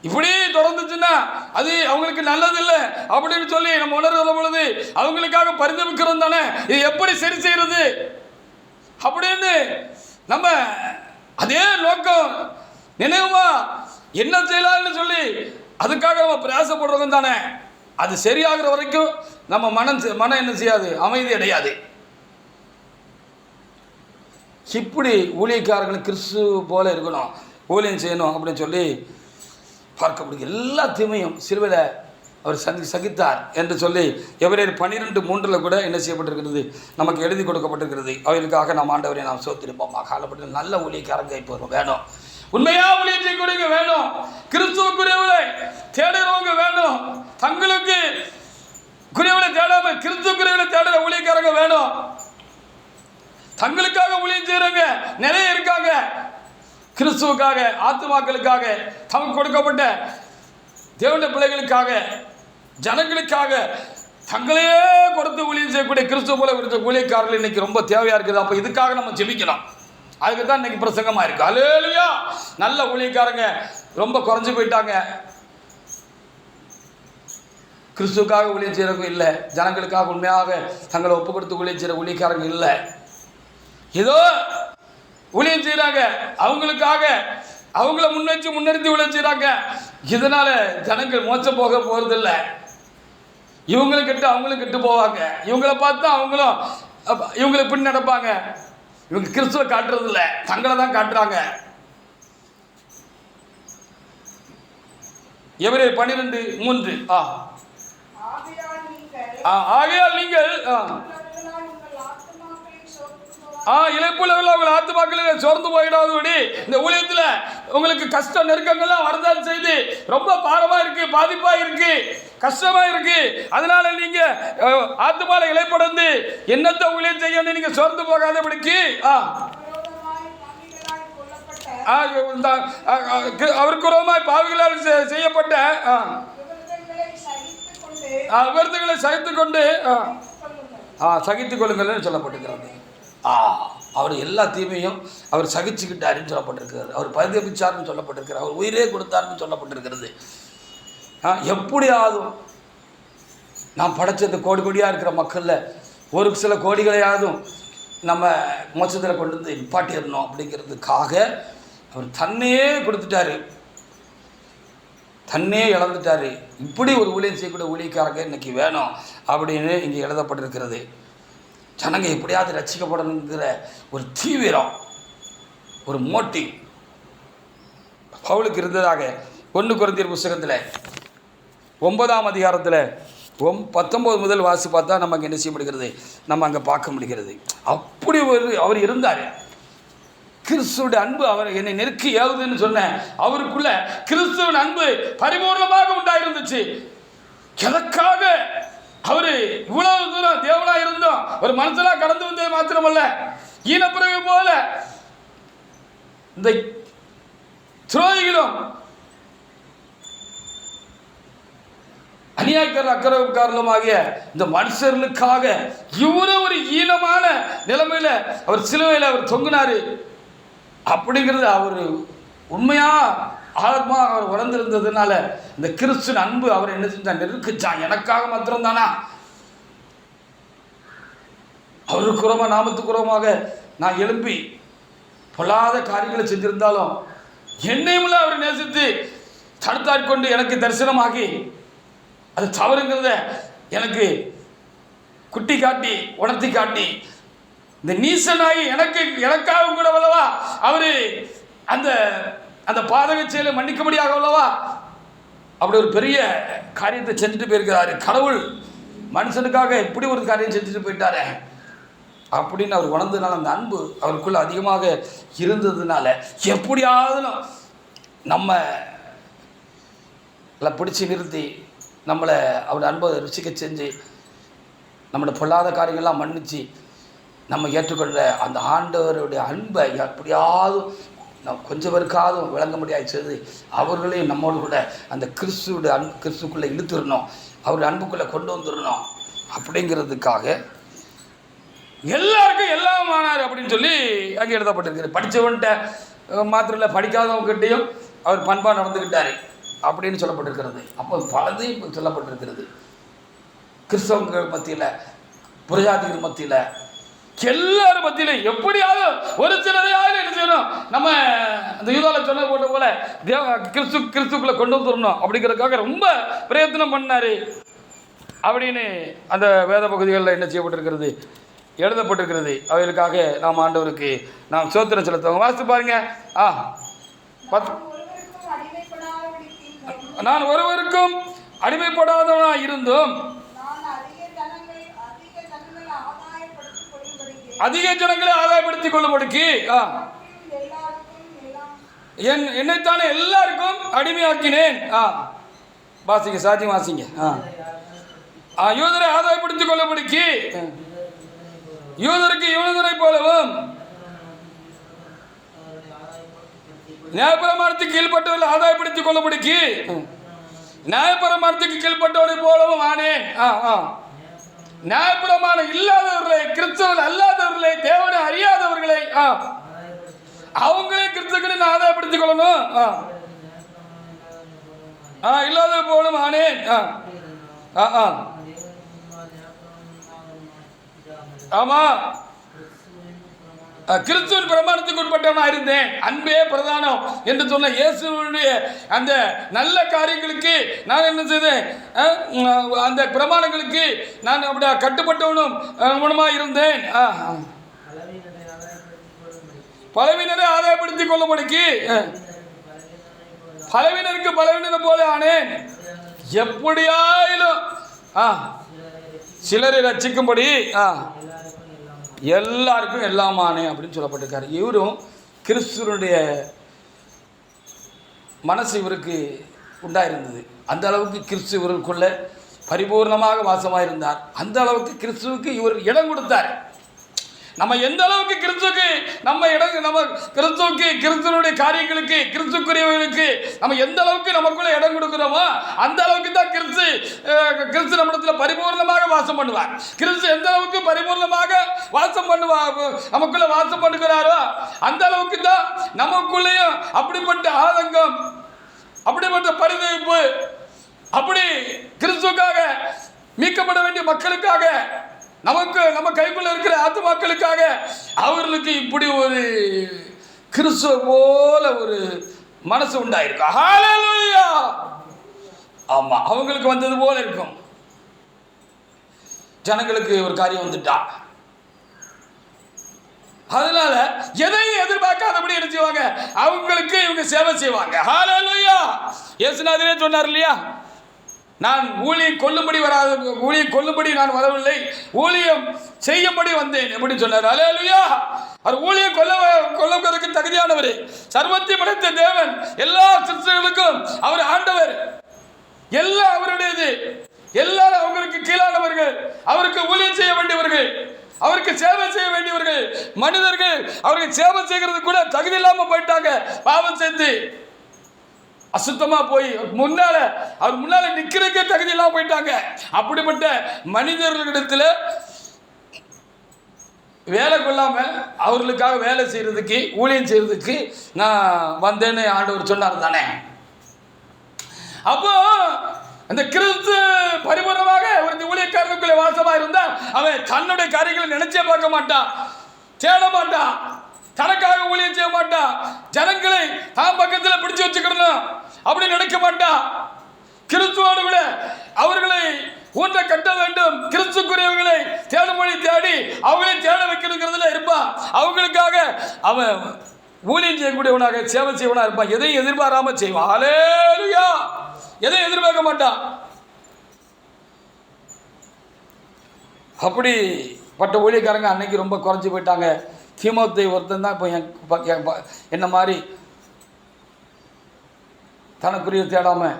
இப்படி தொடர்ந்துச்சுன்னா அது அவங்களுக்கு நல்லதில்லை அப்படின்னு சொல்லி நம்ம உணர்கிற பொழுது அவங்களுக்காக பரிதபிக்கிறோம் தானே. இது எப்படி சரி செய்யறது அப்படின்னு நம்ம அதே நோக்கம் நினைவுமா என்ன செய்யலாம்னு சொல்லி அதுக்காக நம்ம பிரயாசப்படுறோம் தானே. அது சரியாகிற வரைக்கும் நம்ம மனம் என்ன செய்யாது, அமைதி அடையாது. இப்படி ஊழியக்காரர்கள் கிறிஸ்து போல இருக்கணும், ஊழியம் செய்யணும் அப்படின்னு சொல்லி பார்க்க முடியும். எல்லா தீமையும் சிலுவையில் அவர் சகித்தார் என்று சொல்லி எபிரேயர் 12:3 கூட என்ன செய்யப்பட்டிருக்கிறது, நமக்கு எழுதி கொடுக்கப்பட்டிருக்கிறது. அவர்களுக்காக நாம் ஆண்டவரை நாம் சோத்திருப்போம். காலப்பட்டு நல்ல ஊழியக்காரங்க இப்போ வேணும், உண்மையா ஊழியம் செய்யக்கூடியவங்க வேணும், கிறிஸ்துவுக்குரியவளை தேடுறவங்க வேணும், தங்களுக்கு குறியவளை தேடாம கிறிஸ்துக்குரியவளை தேடுற ஊழியக்காரங்க வேணும். தங்களுக்காக ஊழியம் செய்யறவங்க நிறைய இருக்காங்க. கிறிஸ்துவுக்காக, ஆத்துமாக்களுக்காக, தமக்கு கொடுக்கப்பட்ட தேவனுடைய பிள்ளைகளுக்காக, ஜனங்களுக்காக தங்களையே கொடுத்து ஊழியம் செய்யக்கூடிய கிறிஸ்துவ போல இருக்கிற ஊழியக்காரர்கள் இன்னைக்கு ரொம்ப தேவையா இருக்குது. அப்போ இதுக்காக நம்ம ஜெபிக்கணும். அதுக்கு தான் இன்னைக்கு பிரசங்கமா இருக்கு. அல்லேலூயா. நல்ல ஊழியக்காரங்க ரொம்ப குறைஞ்சு போயிட்டாங்க. கிறிஸ்துவுக்காக ஊழியம் செய்யறவங்க இல்லை, ஜனங்களுக்காக உண்மையாக தங்களை ஒப்பு கொடுத்து ஊழியம் செய்கிற ஊழியக்காரங்க இல்லை. ஏதோ ஊழியம் செய்கிறாங்க, அவங்களுக்காக அவங்கள முன்னிறுத்தி ஊழியம் செய்கிறாங்க. இதனால ஜனங்கள் மோசம் போகிறதில்லை. இவங்களும் கெட்டு அவங்களும் கெட்டு போவாங்க. இவங்கள பார்த்து அவங்களும் இவங்களுக்கு பின் நடப்பாங்க. இவங்க கிறிஸ்துவ காட்டுறதில்லை, தங்களை தான் காட்டுறாங்க. எபிரேயர் 12:3. ஆகையால் நீங்கள் இழைப்புள்ள உங்கள் ஆத்துமாக்களில் சோர்ந்து போயிடாதபடி இந்த ஊழியத்தில் உங்களுக்கு கஷ்ட நெருக்கங்கள்லாம் வரதான் செய்து ரொம்ப பாரமா இருக்கு, பாதிப்பா இருக்கு, கஷ்டமா இருக்கு. அதனால நீங்க ஆத்துமால இழைப்படந்து என்னத்தை ஊழியம் செய்யணும், நீங்க சோர்ந்து போகாதபடிக்கு அவருக்கு ரோமாய் பாவிகளால் செய்யப்பட்ட விருதுகளை சகித்துக் கொண்டு சகித்துக் கொள்ளுங்கள் சொல்லப்பட்டிருக்கிறது. அவர் எல்லா தீமையும் அவர் சகிச்சுக்கிட்டாருன்னு சொல்லப்பட்டிருக்கிறது. அவர் பரிதபிச்சார்னு சொல்லப்பட்டிருக்கிறார். அவர் உயிரே கொடுத்தாருன்னு சொல்லப்பட்டிருக்கிறது. எப்படியாவது நாம் படைச்சது கோடி கோடியாக இருக்கிற மக்களில் ஒரு சில கோடிகளையாவதும் நம்ம மோட்சத்தில் கொண்டு வந்து நிப்பாட்டிடணும் அப்படிங்கிறதுக்காக அவர் தன்னையே கொடுத்துட்டாரு, தன்னையே இழந்துட்டார். இப்படி ஒரு ஊழியம் செய்யக்கூடிய ஊழியக்காரங்க இன்றைக்கி வேணும் அப்படின்னு இங்கே எழுதப்பட்டிருக்கிறது. ஜனங்க எப்படியாவது ரட்சிக்கப்படணுங்கிற ஒரு தீவிரம், ஒரு மோட்டிவ் பவுலுக்கு இருந்ததாக 1 கொரிந்தியர் புத்தகத்தில் 9ஆம் அதிகாரத்தில் 19 முதல் வாசி பார்த்தா நம்ம அங்கே என்ன செய்ய முடிகிறது, நம்ம அங்கே பார்க்க முடிகிறது. அப்படி அவர் இருந்தார். கிறிஸ்துவோட அன்பு அவர் என்னை நெருக்கி ஏவுதுன்னு சொன்னேன். அவருக்குள்ள கிறிஸ்துவின் அன்பு பரிபூர்ணமாக உண்டாயிருந்துச்சு. எதற்காக அவர் இவ்வளவு தூரம் தேவனா இருந்தோம், ஒரு மனுஷனா கடந்து வந்தது மாத்திரமல்ல, ஈனப்பிறகு போல இந்த துரோகிகளும் அநியாயக்காரர் அக்கிரமக்காரர்களும் ஆகிய இந்த மனுஷர்களுக்காக இவ்வளவு ஒரு ஈனமான நிலைமையில அவர் சிலுவையில் அவர் தொங்கினாரு அப்படிங்கிறது அவர் உண்மையா ஆத்மா அவர் வளர்ந்திருந்ததுனால இந்த கிறிஸ்துவின் அன்பு அவர் என்ன செஞ்சான், நெருக்குச்சான். எனக்காக மாத்திரம் தானா, அவருக்கு உரமா நாமத்துக்கு உரமாக நான் எழும்பி பொல்லாத காரியங்களை செஞ்சிருந்தாலும் என்னையும்ல அவர் நேசித்து தடுத்தாட்கொண்டு எனக்கு தரிசனமாகி அது தவறுங்கிறத எனக்கு குட்டி காட்டி உணர்த்தி காட்டி இந்த நீசனாகி எனக்காக கூட அல்லவா அவரு அந்த அந்த பாதக செயலை மன்னிக்கும்படியாக அல்லவா அப்படி ஒரு பெரிய காரியத்தை செஞ்சுட்டு போயிருக்கிறாரு. கடவுள் மனுஷனுக்காக இப்படி ஒரு காரியம் செஞ்சுட்டு போயிட்டாரு அப்படின்னு அவர் உணர்ந்ததுனால அந்த அன்பு அவருக்குள்ள அதிகமாக இருந்ததுனால எப்படியாவது நம்மளை பிடிச்சி நிறுத்தி நம்மளை அவர் அன்பை ருசிக்க செஞ்சு நம்மளோட பொல்லாத காரியங்கள்லாம் மன்னிச்சு நம்ம ஏற்றுக்கொண்ட அந்த ஆண்டவருடைய அன்பை எப்படியாவது கொஞ்சம் பேருக்காவது விளங்க முடியாது செய்து அவர்களையும் நம்மோடு கூட அந்த கிறிஸ்துக்குள்ளே இழுத்துடணும், அவருடைய அன்புக்குள்ளே கொண்டு வந்துடணும் அப்படிங்கிறதுக்காக எல்லாருக்கும் எல்லாம் ஆனார் அப்படின்னு சொல்லி அங்கே எழுதப்பட்டிருக்கிறது. படித்தவன்கிட்ட மாத்திரம் இல்லை, படிக்காதவங்ககிட்டையும் அவர் பண்பாக நடந்துக்கிட்டார் அப்படின்னு சொல்லப்பட்டிருக்கிறது. அப்போ பலதையும் சொல்லப்பட்டிருக்கிறது. கிறிஸ்தவங்கள் மத்தியில், புரஜாதிகள் மத்தியில், எல்லாரும் மத்தியிலும் எப்படியாவது ஒரு சிலரையாவது என்ன செய்யணும், நம்ம அந்த யூதாவில் சொன்ன போட்ட போல கிறிஸ்துக்குள்ளே கொண்டு வந்துடணும் அப்படிங்கிறதுக்காக ரொம்ப பிரயத்தனம் பண்ணார் அப்படின்னு அந்த வேத பகுதிகளில் என்ன செய்யப்பட்டிருக்கிறது, எழுதப்பட்டிருக்கிறது. அவைகளுக்காக நாம் ஆண்டவருக்கு நாம் ஸ்தோத்திரம் செலுத்துவோம். வாசித்து பாருங்க. நான் ஒருவருக்கும் அடிமைப்படாதவனா இருந்தும் அதிக ஜனங்களை ஆதாயப்படுத்திக் கொள்ளும்படிக்கு என்னைத்தானே எல்லாருக்கும் அடிமையாக்கினேன். வாசிங்க, சாத்தி வாசிங்க. யூதரை ஆதாயப்படுத்திக் கொள்ளும்படிக்கு யூதருக்கு யூதரை போலவும் நியாயப்பிரமாணத்துக்கு கீழ்பட்டவர்களை ஆதாயப்படுத்திக் கொள்ளும்படிக்கு நியாயப்பிரமாணத்துக்கு கீழ்பட்டவரை போலவும் ஆனேன். நியாயப்பிரமாணம் இல்லாதவர்களை, கிறிஸ்தவர்கள் அல்லாதவர்களை, தேவனை அறியாதவர்களை அவங்களே கிறிஸ்தவர்களை ஆதாயப்படுத்திக் கொள்ளணும். இல்லாத போலும் ஆனேன். ஆமா, கிறிஸ்துவின் பிரமாணத்துக்கு உட்பட்டவனா இருந்தேன். அன்பே பிரதானம் என்று சொன்ன இயேசுடைய அந்த நல்ல காரியங்களுக்கு நான் என்ன செய்தேன், அந்த பிரமாணங்களுக்கு நான் அப்படியே கட்டுப்பட்டவனும் குணமாக இருந்தேன். பலவீனரை ஆதாயப்படுத்திக் கொள்ளும்படிக்கு பலவீனருக்கு பலவீனரை போல ஆனேன். எப்படியாயிலும் சிலரை ரட்சிக்கும்படி எல்லாருக்கும் எல்லாமானே அப்படின்னு சொல்லப்பட்டிருக்காரு. இவரும் கிறிஸ்துவனுடைய மனசு இவருக்கு உண்டாயிருந்தது. அந்த அளவுக்கு கிறிஸ்து இவருக்குள்ள பரிபூர்ணமாக வாசமாக இருந்தார். அந்த அளவுக்கு கிறிஸ்துவுக்கு இவர் இடம் கொடுத்தார். நம்ம எந்த அளவுக்கு கிறிஸ்துவுக்கு நம்ம கிறிஸ்துவுக்கு, கிறிஸ்துவனுடைய காரியங்களுக்கு, கிறிஸ்துக்குரியவர்களுக்கு நம்ம எந்த அளவுக்கு நமக்குள்ள இடம் கொடுக்குறோமோ அந்த அளவுக்கு தான் கிறிஸ்து நம்மிடத்தில் பரிபூர்ணமாக வாசம் பண்ணுவார். கிறிஸ்து எந்த அளவுக்கு பரிபூர்ணமாக வாசம் நமக்குள்ள வாசம் பண்ணுகிறாரோ அந்த அளவுக்கு தான் நமக்குள்ளேயும் அப்படிப்பட்ட ஆதங்கம், அப்படிப்பட்ட பரிதவிப்பு, அப்படி கிறிஸ்துவுக்காக மீட்கப்பட வேண்டிய மக்களுக்காக நமக்கு நம்ம கைக்குள்ள இருக்கிற ஆத்துமாக்களுக்காக அவர்களுக்கு இப்படி ஒரு கிறிஸ்துவ போல ஒரு மனசு உண்டாயிருக்கும். ஹல்லேலூயா. ஆமா, அவங்களுக்கு வந்தது போல இருக்கும். ஜனங்களுக்கு ஒரு காரியம் வந்துட்டா, அதனால எதையும் எதிர்பார்க்காதபடி என்ன செய்வாங்க, அவங்களுக்கு இவங்க சேவை செய்வாங்க. ஹல்லேலூயா. இயேசுநாதரே சொன்னார் இல்லையா, நான் ஊழியம் கொல்லும்படி நான் வரவில்லை, ஊழியம் செய்யும்படி வந்தேன் எப்படி சொன்னார். ஹல்லேலூயா. அவர் ஊழியம் கொல்லுவதற்கு தகுதியானவர், சர்வத்தையும் படைத்த தேவன், எல்லா சிருஷ்டிகளுக்கும் அவர் ஆண்டவர், எல்லாம் அவருடையது, எல்லாரும் அவங்களுக்கு கீழானவர்கள், அவருக்கு ஊழியம் செய்ய வேண்டியவர்கள், அவருக்கு சேவை செய்ய வேண்டியவர்கள். மனிதர்கள் அவருக்கு சேவை செய்கிறது கூட தகுதி இல்லாம போயிட்டாங்க, பாவம் செய்து அசுத்தமா போய் அவர் முன்னால நிக்கிறதுக்கே தகுதி இல்லாம போயிட்டாங்க. அப்படிப்பட்ட மனிதர்களிடத்துல வேலை கொள்ளாம அவர்களுக்காக வேலை செய்யறதுக்கு, ஊழியம் செய்யறதுக்கு நான் வந்தேன்னு ஆண்டவர் சொன்னார் தானே. அப்போ அந்த கிறிஸ்து பரிபூர்ணமாக ஒரு ஊழியக்காரனுக்குள்ளே வாசமா இருந்தால் அவன் தன்னுடைய காரியங்களை நினைச்சே பார்க்க மாட்டான், தேட மாட்டான், தனக்காக ஊழியம் செய்ய மாட்டான், ஜனங்களை தான் பக்கத்தில் பிடிச்சு வச்சுக்கணும் அப்படி நினைக்க மாட்டான். கிறிஸ்துவோடு கூட அவர்களை ஊன்ற கட்ட வேண்டும், கிறிஸ்துக்குரியவர்களை தேடுமொழி தேடி அவங்களை தேட வைக்கணுங்கிறதுல இருப்பான். அவங்களுக்காக அவன் ஊழியம் செய்யக்கூடியவனாக, சேவை செய்வனாக இருப்பான். எதையும் எதிர்பாராம செய்வான். ஹல்லேலூயா. எதையும் எதிர்பார்க்க மாட்டான். அப்படிப்பட்ட ஊழியக்காரங்க அன்னைக்கு ரொம்ப குறைஞ்சி போயிட்டாங்க. தீமோத்தேயு ஒருத்தன் தான் இப்போ என்ன மாதிரி தனக்குரிய தேடாமல்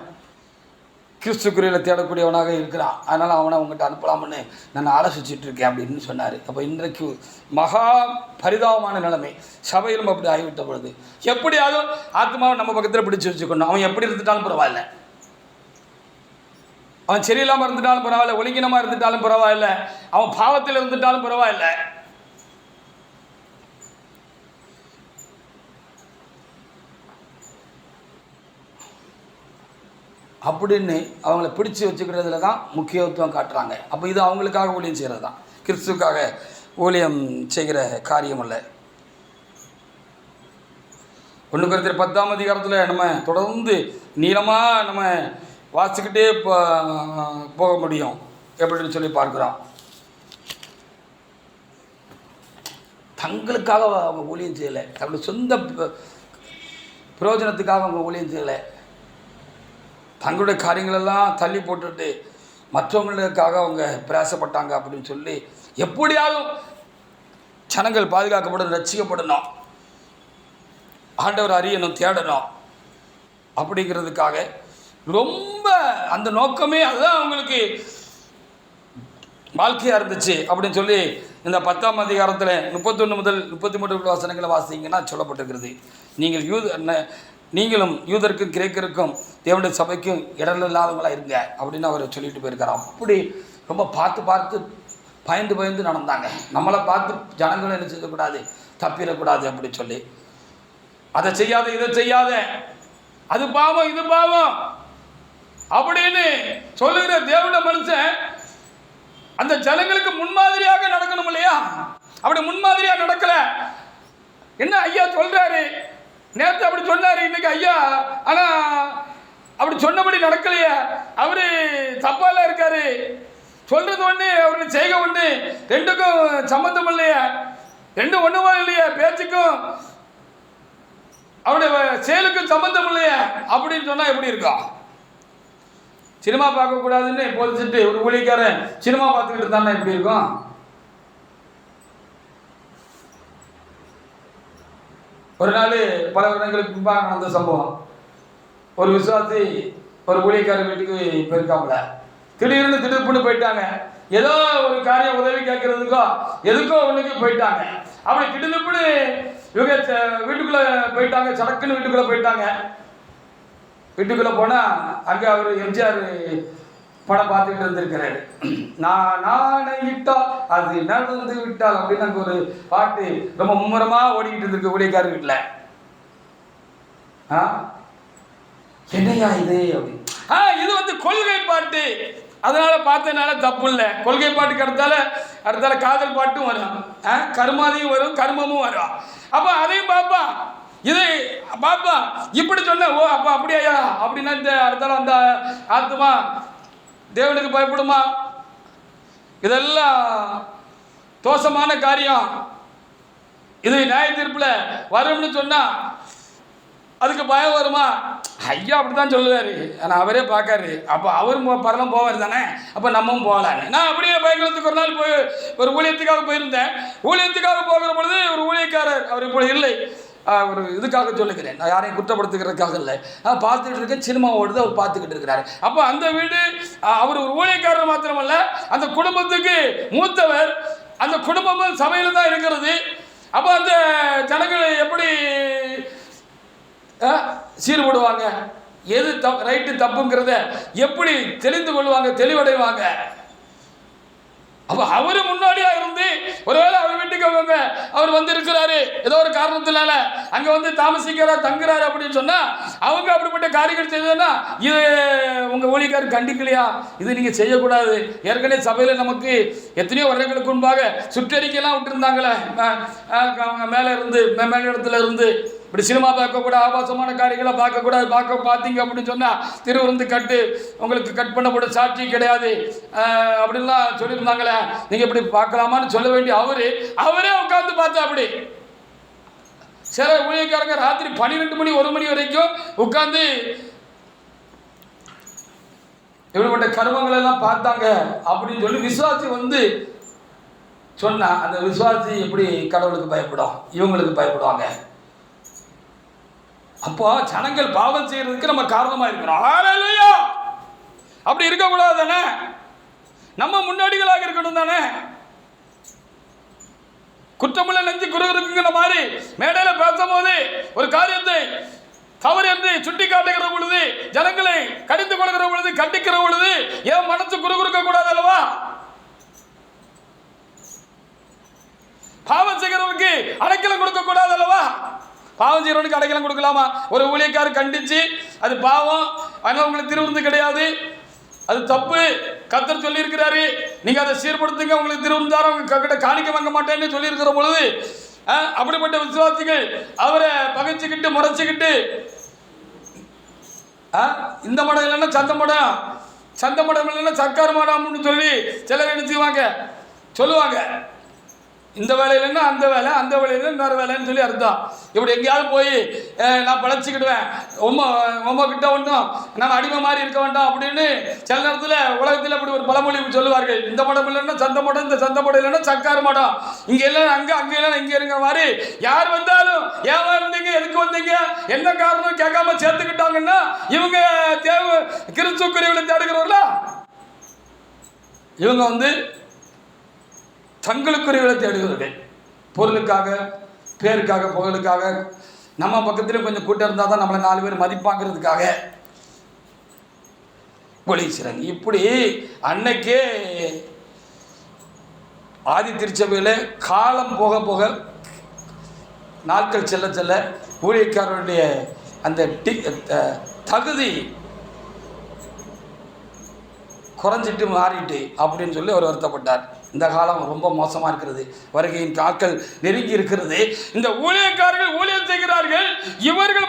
கிறிஸ்துக்குரியில் தேடக்கூடியவனாக இருக்கிறான். அதனால் அவனை உங்கள்கிட்ட அனுப்பலாம்னு நான் ஆலோசிச்சுட்டு இருக்கேன் அப்படின்னு சொன்னார். அப்போ இன்றைக்கு மகா பரிதாபமான நிலைமை சபையிலும் அப்படி ஆகிவிட்ட பொழுது, எப்படியாவது ஆத்மாவை நம்ம பக்கத்தில் பிடிச்சி வச்சுக்கணும். அவன் எப்படி இருந்துட்டாலும் பரவாயில்ல, அவன் சரியில்லாமல் இருந்துட்டாலும் பரவாயில்ல, ஒழுங்கினமாக இருந்துட்டாலும் பரவாயில்ல, அவன் பாவத்தில் இருந்துட்டாலும் பரவாயில்ல, அப்படின்னு அவங்கள பிடிச்சி வச்சுக்கிறதுல தான் முக்கியத்துவம் காட்டுறாங்க. அப்போ இது அவங்களுக்காக ஊழியம் செய்கிறது தான், கிறிஸ்துக்காக ஊழியம் செய்கிற காரியம் இல்லை. 1 கொரிந்தியர் 10ஆம் அதிகாரத்தில் நம்ம தொடர்ந்து நீளமாக நம்ம வாசிக்கிட்டே போக முடியும். எப்படின்னு சொல்லி பார்க்குறோம். தங்களுக்காக அவங்க ஊழியம் செய்யலை, தங்களுடைய சொந்த பிரயோஜனத்துக்காக அவங்க ஊழியம் செய்யலை, தங்களுடைய காரியங்களெல்லாம் தள்ளி போட்டுட்டு மற்றவங்களுக்காக அவங்க பிரயாசப்பட்டாங்க அப்படின்னு சொல்லி எப்படியாவது ஜனங்கள் பாதுகாக்கப்படணும், ரட்சிக்கப்படணும், ஆண்டவர் அறியணும், தேடணும் அப்படிங்கிறதுக்காக ரொம்ப அந்த நோக்கமே அதுதான் அவங்களுக்கு வாழ்க்கையாக இருந்துச்சு அப்படின்னு சொல்லி இந்த 10ஆம் அதிகாரத்தில் 31 முதல் 33 வசனங்களை வாசிங்கன்னா சொல்லப்பட்டிருக்கிறது. நீங்களும் யூதருக்கும் கிரேக்கருக்கும் தேவனுடைய சபைக்கும் இடர்கள் இல்லாதவங்களாக இருங்க அப்படின்னு அவர் சொல்லிட்டு போயிருக்கார். அப்படி ரொம்ப பார்த்து பயந்து நடந்தாங்க. நம்மளை பார்த்து ஜனங்களும் என்ன செய்யக்கூடாது, தப்பிடக்கூடாது அப்படி சொல்லி, அதை செய்யாத இதை செய்யாத, அது பாவம் இது பாவம் அப்படின்னு சொல்லுகிற தேவனுடைய மனுஷன் அந்த ஜனங்களுக்கு முன்மாதிரியாக நடக்கணும் இல்லையா? அப்படி முன்மாதிரியாக நடக்கல. என்ன ஐயா சொல்றாரு, நேற்று அப்படி சொன்னாரு, இன்னைக்கு ஐயா ஆனா அப்படி சொன்னபடி நடக்கலையே, அவரு தப்பால இருக்காரு, சொல்றது ஒண்ணு அவரு செய்க ஒண்ணு, ரெண்டுக்கும் சம்பந்தம் இல்லையா, ரெண்டும் ஒண்ணுமா இல்லையா, பேச்சுக்கும் அவருடைய செயலுக்கும் சம்பந்தம் இல்லையா அப்படின்னு சொன்னா எப்படி இருக்கும்? சினிமா பார்க்க கூடாதுன்னு போதிச்சுட்டு ஒரு ஊழியக்காரன் சினிமா பார்த்துக்கிட்டு இருந்தானே எப்படி இருக்கும்? ஒரு நாள் பல வருடங்களுக்கு முன்பாக நடந்த சம்பவம். ஒரு விசுவாசி ஒரு ஊழியக்காரர் வீட்டுக்கு போயிருக்காப்புல, திடீர்னு திடுப்புன்னு போயிட்டாங்க. ஏதோ ஒரு காரியம் உதவி கேட்கறதுக்கோ எதுக்கோ ஒண்ணுக்கு போயிட்டாங்க. அப்படி திடுப்புன்னு இவங்க வீட்டுக்குள்ள போயிட்டாங்க, சடக்குன்னு வீட்டுக்குள்ள போயிட்டாங்க. வீட்டுக்குள்ள போனா அங்க அவர் எம்ஜிஆர் படம் பார்த்துக்கிட்டு இருந்திருக்கிறாரு. நாணையிட்டால் அது நடந்து விட்டால் அப்படின்னு அங்கே ஒரு பாட்டு ரொம்ப மும்முரமா ஓடிக்கிட்டு இருந்திருக்கு ஊழியக்காரர் வீட்டில். என்னையா இது அப்படி, இது கொள்கை பாட்டு, அதனால் பார்த்ததுனால தப்பு இல்லை. கொள்கை பாட்டுக்கு அடுத்தால காதல் பாட்டும் வரும், கருமாதியும் வரும், கருமமும் வரும். அப்போ அதையும் பார்ப்பான், இதை பார்ப்பான். இப்படி சொன்ன ஓ அப்போ அப்படியா அப்படின்னா இந்த அடுத்தால அந்த ஆத்மா தேவனுக்கு பயப்படுமா? இதெல்லாம் தோஷமான காரியம். இது நியாய தீர்ப்பில் வரும்னு சொன்னால் அதுக்கு பயம் வருமா? ஐயா அப்படி தான் சொல்லுவார். ஆனால் அவரே பார்க்காரு. அப்போ அவரும் பரலம் போவார் தானே, அப்போ நம்மவும் போகலான்னு. நான் அப்படியே பயங்கரத்துக்கு ஒரு நாள் போய் ஒரு ஊழியத்துக்காக போயிருந்தேன். ஊழியத்துக்காக போகிற பொழுது ஒரு ஊழியக்காரர், அவர் இப்போ இல்லை, ஒரு இதுக்காக சொல்லுகிறேன், நான் யாரையும் குற்றப்படுத்துகிறதுக்காக இல்லை, பார்த்துக்கிட்டு இருக்கேன், சினிமா ஓடுது, அவர் பார்த்துக்கிட்டு இருக்கிறாரு. அப்போ அந்த வீடு, அவர் ஒரு ஊழியக்காரர் மாத்திரமல்ல, அந்த குடும்பத்துக்கு மூத்தவர், அந்த குடும்பமும் சபையில் தான் இருக்கிறது. அப்போ அந்த ஜனங்களை எப்படி சீர்படுவாங்க, எது ரைட்டு தப்புங்கிறத எப்படி தெரிந்து கொள்வாங்க, தெளிவடைவாங்க. அப்போ அவரு முன்னாடியா இருந்து ஒருவேளை அவர் வீட்டுக்கு அவர் வந்து இருக்கிறாரு, ஏதோ ஒரு காரணத்தினால அங்க வந்து தாமசிக்கிறார், தங்குறாரு அப்படின்னு சொன்னா, அவங்க அப்படிப்பட்ட காரியங்கள் செய்ததுன்னா இது உங்க ஊழியக்காரர் கண்டிக்கலையா, இது நீங்க செய்யக்கூடாது. ஏற்கனவே சபையில நமக்கு எத்தனையோ வருடங்களுக்கு முன்பாக சுற்றறிக்கையெல்லாம் விட்டுருந்தாங்களே, மேல இருந்து மேல இடத்துல இருந்து இப்படி சினிமா பார்க்கக்கூடாது, ஆபாசமான காரியங்களை பார்க்கக்கூடாது, பார்த்தீங்க அப்படின்னு சொன்னால் திருவிருந்து கட்டு, உங்களுக்கு கட் பண்ணப்பட சாட்சி கிடையாது அப்படின்லாம் சொல்லியிருந்தாங்களே, நீங்கள் இப்படி பார்க்கலாமான்னு சொல்ல வேண்டிய அவரே உட்காந்து பார்த்தா. அப்படி சில ஊழியக்காரங்க ராத்திரி 12 மணி 1 மணி வரைக்கும் உட்காந்து இப்படிப்பட்ட கருமங்கள் எல்லாம் பார்த்தாங்க அப்படின்னு சொல்லி விசுவாசி வந்து சொன்னா, அந்த விசுவாசி எப்படி கடவுளுக்கு பயப்படும், இவங்களுக்கு பயப்படுவாங்க. அப்போ ஜனங்கள் பாவம் செய்யறதுக்கு நம்ம காரணமா இருக்கிறோம். ஹல்லேலூயா! அப்படி இருக்கக்கூடாது தானே, நம்ம முன்னாடிகளாக இருக்கணும் தானே. குற்றமுள்ள நெஞ்சு குறுகுறுக்குங்கிற மாதிரி மேடையில் பேசும்போது ஒரு காரியத்தை தவறு என்று சுட்டி காட்டுகிற பொழுது, ஜனங்களை கடிந்து கொள்கிற பொழுது, கண்டிக்கிற பொழுது ஏன் மனசு குறுகுறுக்க கூடாது அல்லவா? பாவம் செய்கிறவனுக்கு அடைக்கலம் கொடுக்க கூடாது அல்லவா? பாவம் செய்கிறவனுக்கு அடைக்கலம் கொடுக்கலாமா? ஒரு ஊழியக்காரர் கண்டிச்சு அது பாவம், ஆனால் உங்களுக்கு திருவிருந்து கிடையாது, அது தப்பு, கர்த்தர் சொல்லி இருக்கிறாரு, நீங்க அதை சீர்படுத்துங்க, உங்களுக்கு திருவிருந்தாரம் கிட்ட காணிக்க வாங்க மாட்டேன்னு சொல்லி இருக்கிற பொழுது, அப்படிப்பட்ட விசுவாசிகள் அவரை பகைச்சுக்கிட்டு முறைச்சுக்கிட்டு, இந்த மடம் இல்லைன்னா சந்த மடம் இல்லைன்னா சர்க்கார் மடம்னு சொல்லி சிலர் என்ன செய்வாங்க, சொல்லுவாங்க, இந்த வேலையிலன்னா அந்த வேலை, அந்த வேலையில இன்னொரு வேலைன்னு சொல்லி அர்த்தம். இப்படி எங்கேயாவது போய் நான் பழச்சிக்கிடுவேன், உமா கிட்ட ஒன்றும் நம்ம அடிமை மாதிரி இருக்க வேண்டாம் அப்படின்னு சில நேரத்தில் உலகத்தில் அப்படி ஒரு பழமொழி சொல்லுவார்கள். இந்த மடம் இல்லைன்னா சந்த மடம், இந்த சந்த மடம் இல்லைன்னா சர்க்கார் மடம், இங்கே இல்லைன்னா அங்கே இல்லைன்னா இங்கே இருக்கிற மாதிரி யார் வந்தாலும் ஏன் இருந்தீங்க, எதுக்கு வந்தீங்க, என்ன காரணம் கேட்காம சேர்த்துக்கிட்டாங்கன்னா இவங்க கிறிஸ்துக்குரியவர்களை தேடுகிறவர்களா? இவங்க வந்து தங்களுக்குரியவர்களை தேடுகிறார்கள். பொருளுக்காக, பேருக்காக, புகழுக்காக, நம்ம பக்கத்தில் கொஞ்சம் கூட்டம் இருந்தால் தான் நம்மளை 4 பேர் மதிப்பாங்கிறதுக்காக ஒழிச்சிறாங்க. இப்படி அன்னைக்கே ஆதி திருச்சபையில் காலம் போக போக, நாட்கள் செல்ல செல்ல ஊழியக்காரருடைய அந்த தகுதி குறைஞ்சிட்டு மாறிட்டு அப்படின்னு சொல்லி அவர் வருத்தப்பட்டார். இந்த காலம் ரொம்ப மோசமாக இருக்கிறது, வருகையின் காக்கள் நெருங்கி இருக்கிறது. இந்த ஊழியக்காரர்கள் ஊழியம் செய்கிறார்கள், இவர்கள்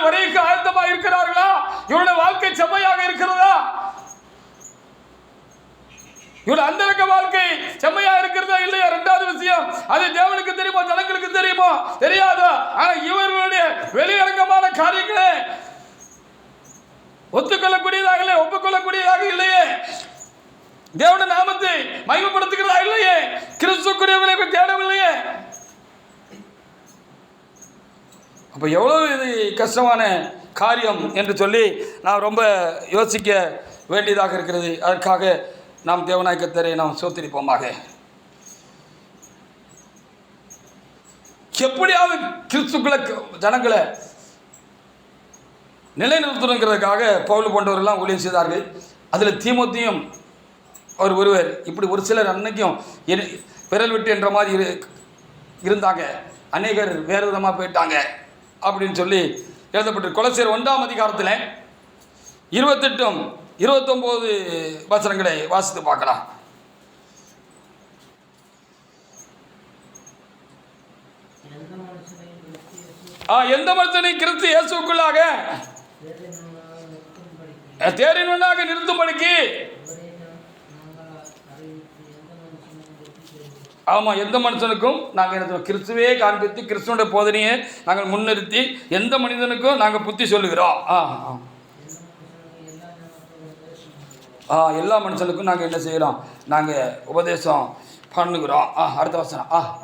வருகைக்கு ஆயத்தமாக இருக்கிறார்களா? இவருடைய வாழ்க்கை செம்மையாக இருக்கிறதா? இவருடைய அந்தரங்க வாழ்க்கை செம்மையாக இருக்கிறதா இல்லையா? 2வது விஷயம், அது தேவனுக்கு தெரியுமா, ஜனங்களுக்கு தெரியுமா, தெரியாதா? ஆனால் இவர்களுடைய வெளியரங்கமான காரியங்களே ஒத்துக்கொள்ளக்கூடியதாக இல்லை, ஒப்புக்கொள்ளக்கூடியதாக இல்லையே, தேவனுடைய நாமத்தை மகிமைப்படுத்துகிறதா இல்லையே, கிறிஸ்துக்குரியவர்களை தேடவில்லையே. அப்போ எவ்வளவு இது கஷ்டமான காரியம் என்று சொல்லி நாம் ரொம்ப யோசிக்க வேண்டியதாக இருக்கிறது. அதற்காக நாம் தேவனாய் கர்த்தரை நாம் ஸ்தோத்திரிப்போமாக. எப்படியாவது கிறிஸ்துக்குள்ள ஜனங்களை நிலைநிறுத்தணுங்கிறதுக்காக பவுல் போன்றவர்கள்லாம் ஊழியம் செய்தார்கள். அதில் தீமோத்தேயும் ஒருவர், இப்படி ஒரு சிலர் அன்னைக்கும் விரல் விட்டு என்ற மாதிரி இருந்தாங்க, அநேகர் வேறு விதமாக போயிட்டாங்க அப்படின்னு சொல்லி எழுதப்பட்டு கொலோசியர் 1ஆம் அதிகாரத்தில் 28 29 வசனங்களை வாசித்து பார்க்கலாம். எந்த மனுஷனை கிறிஸ்து இயேசுக்குள்ளாக தேறினவனாக நிறுத்தும்படிக்கு, ஆமாம், எந்த மனுஷனுக்கும் நாங்கள் என்ன கிறிஸ்துவே காண்பித்து கிறிஸ்துவனுடைய போதனையை நாங்கள் முன்னிறுத்தி எந்த மனிதனுக்கும் நாங்கள் புத்தி சொல்லுகிறோம். எல்லா மனுஷனுக்கும் நாங்கள் என்ன செய்கிறோம், நாங்கள் உபதேசம் பண்ணுகிறோம். அடுத்த வசனம்.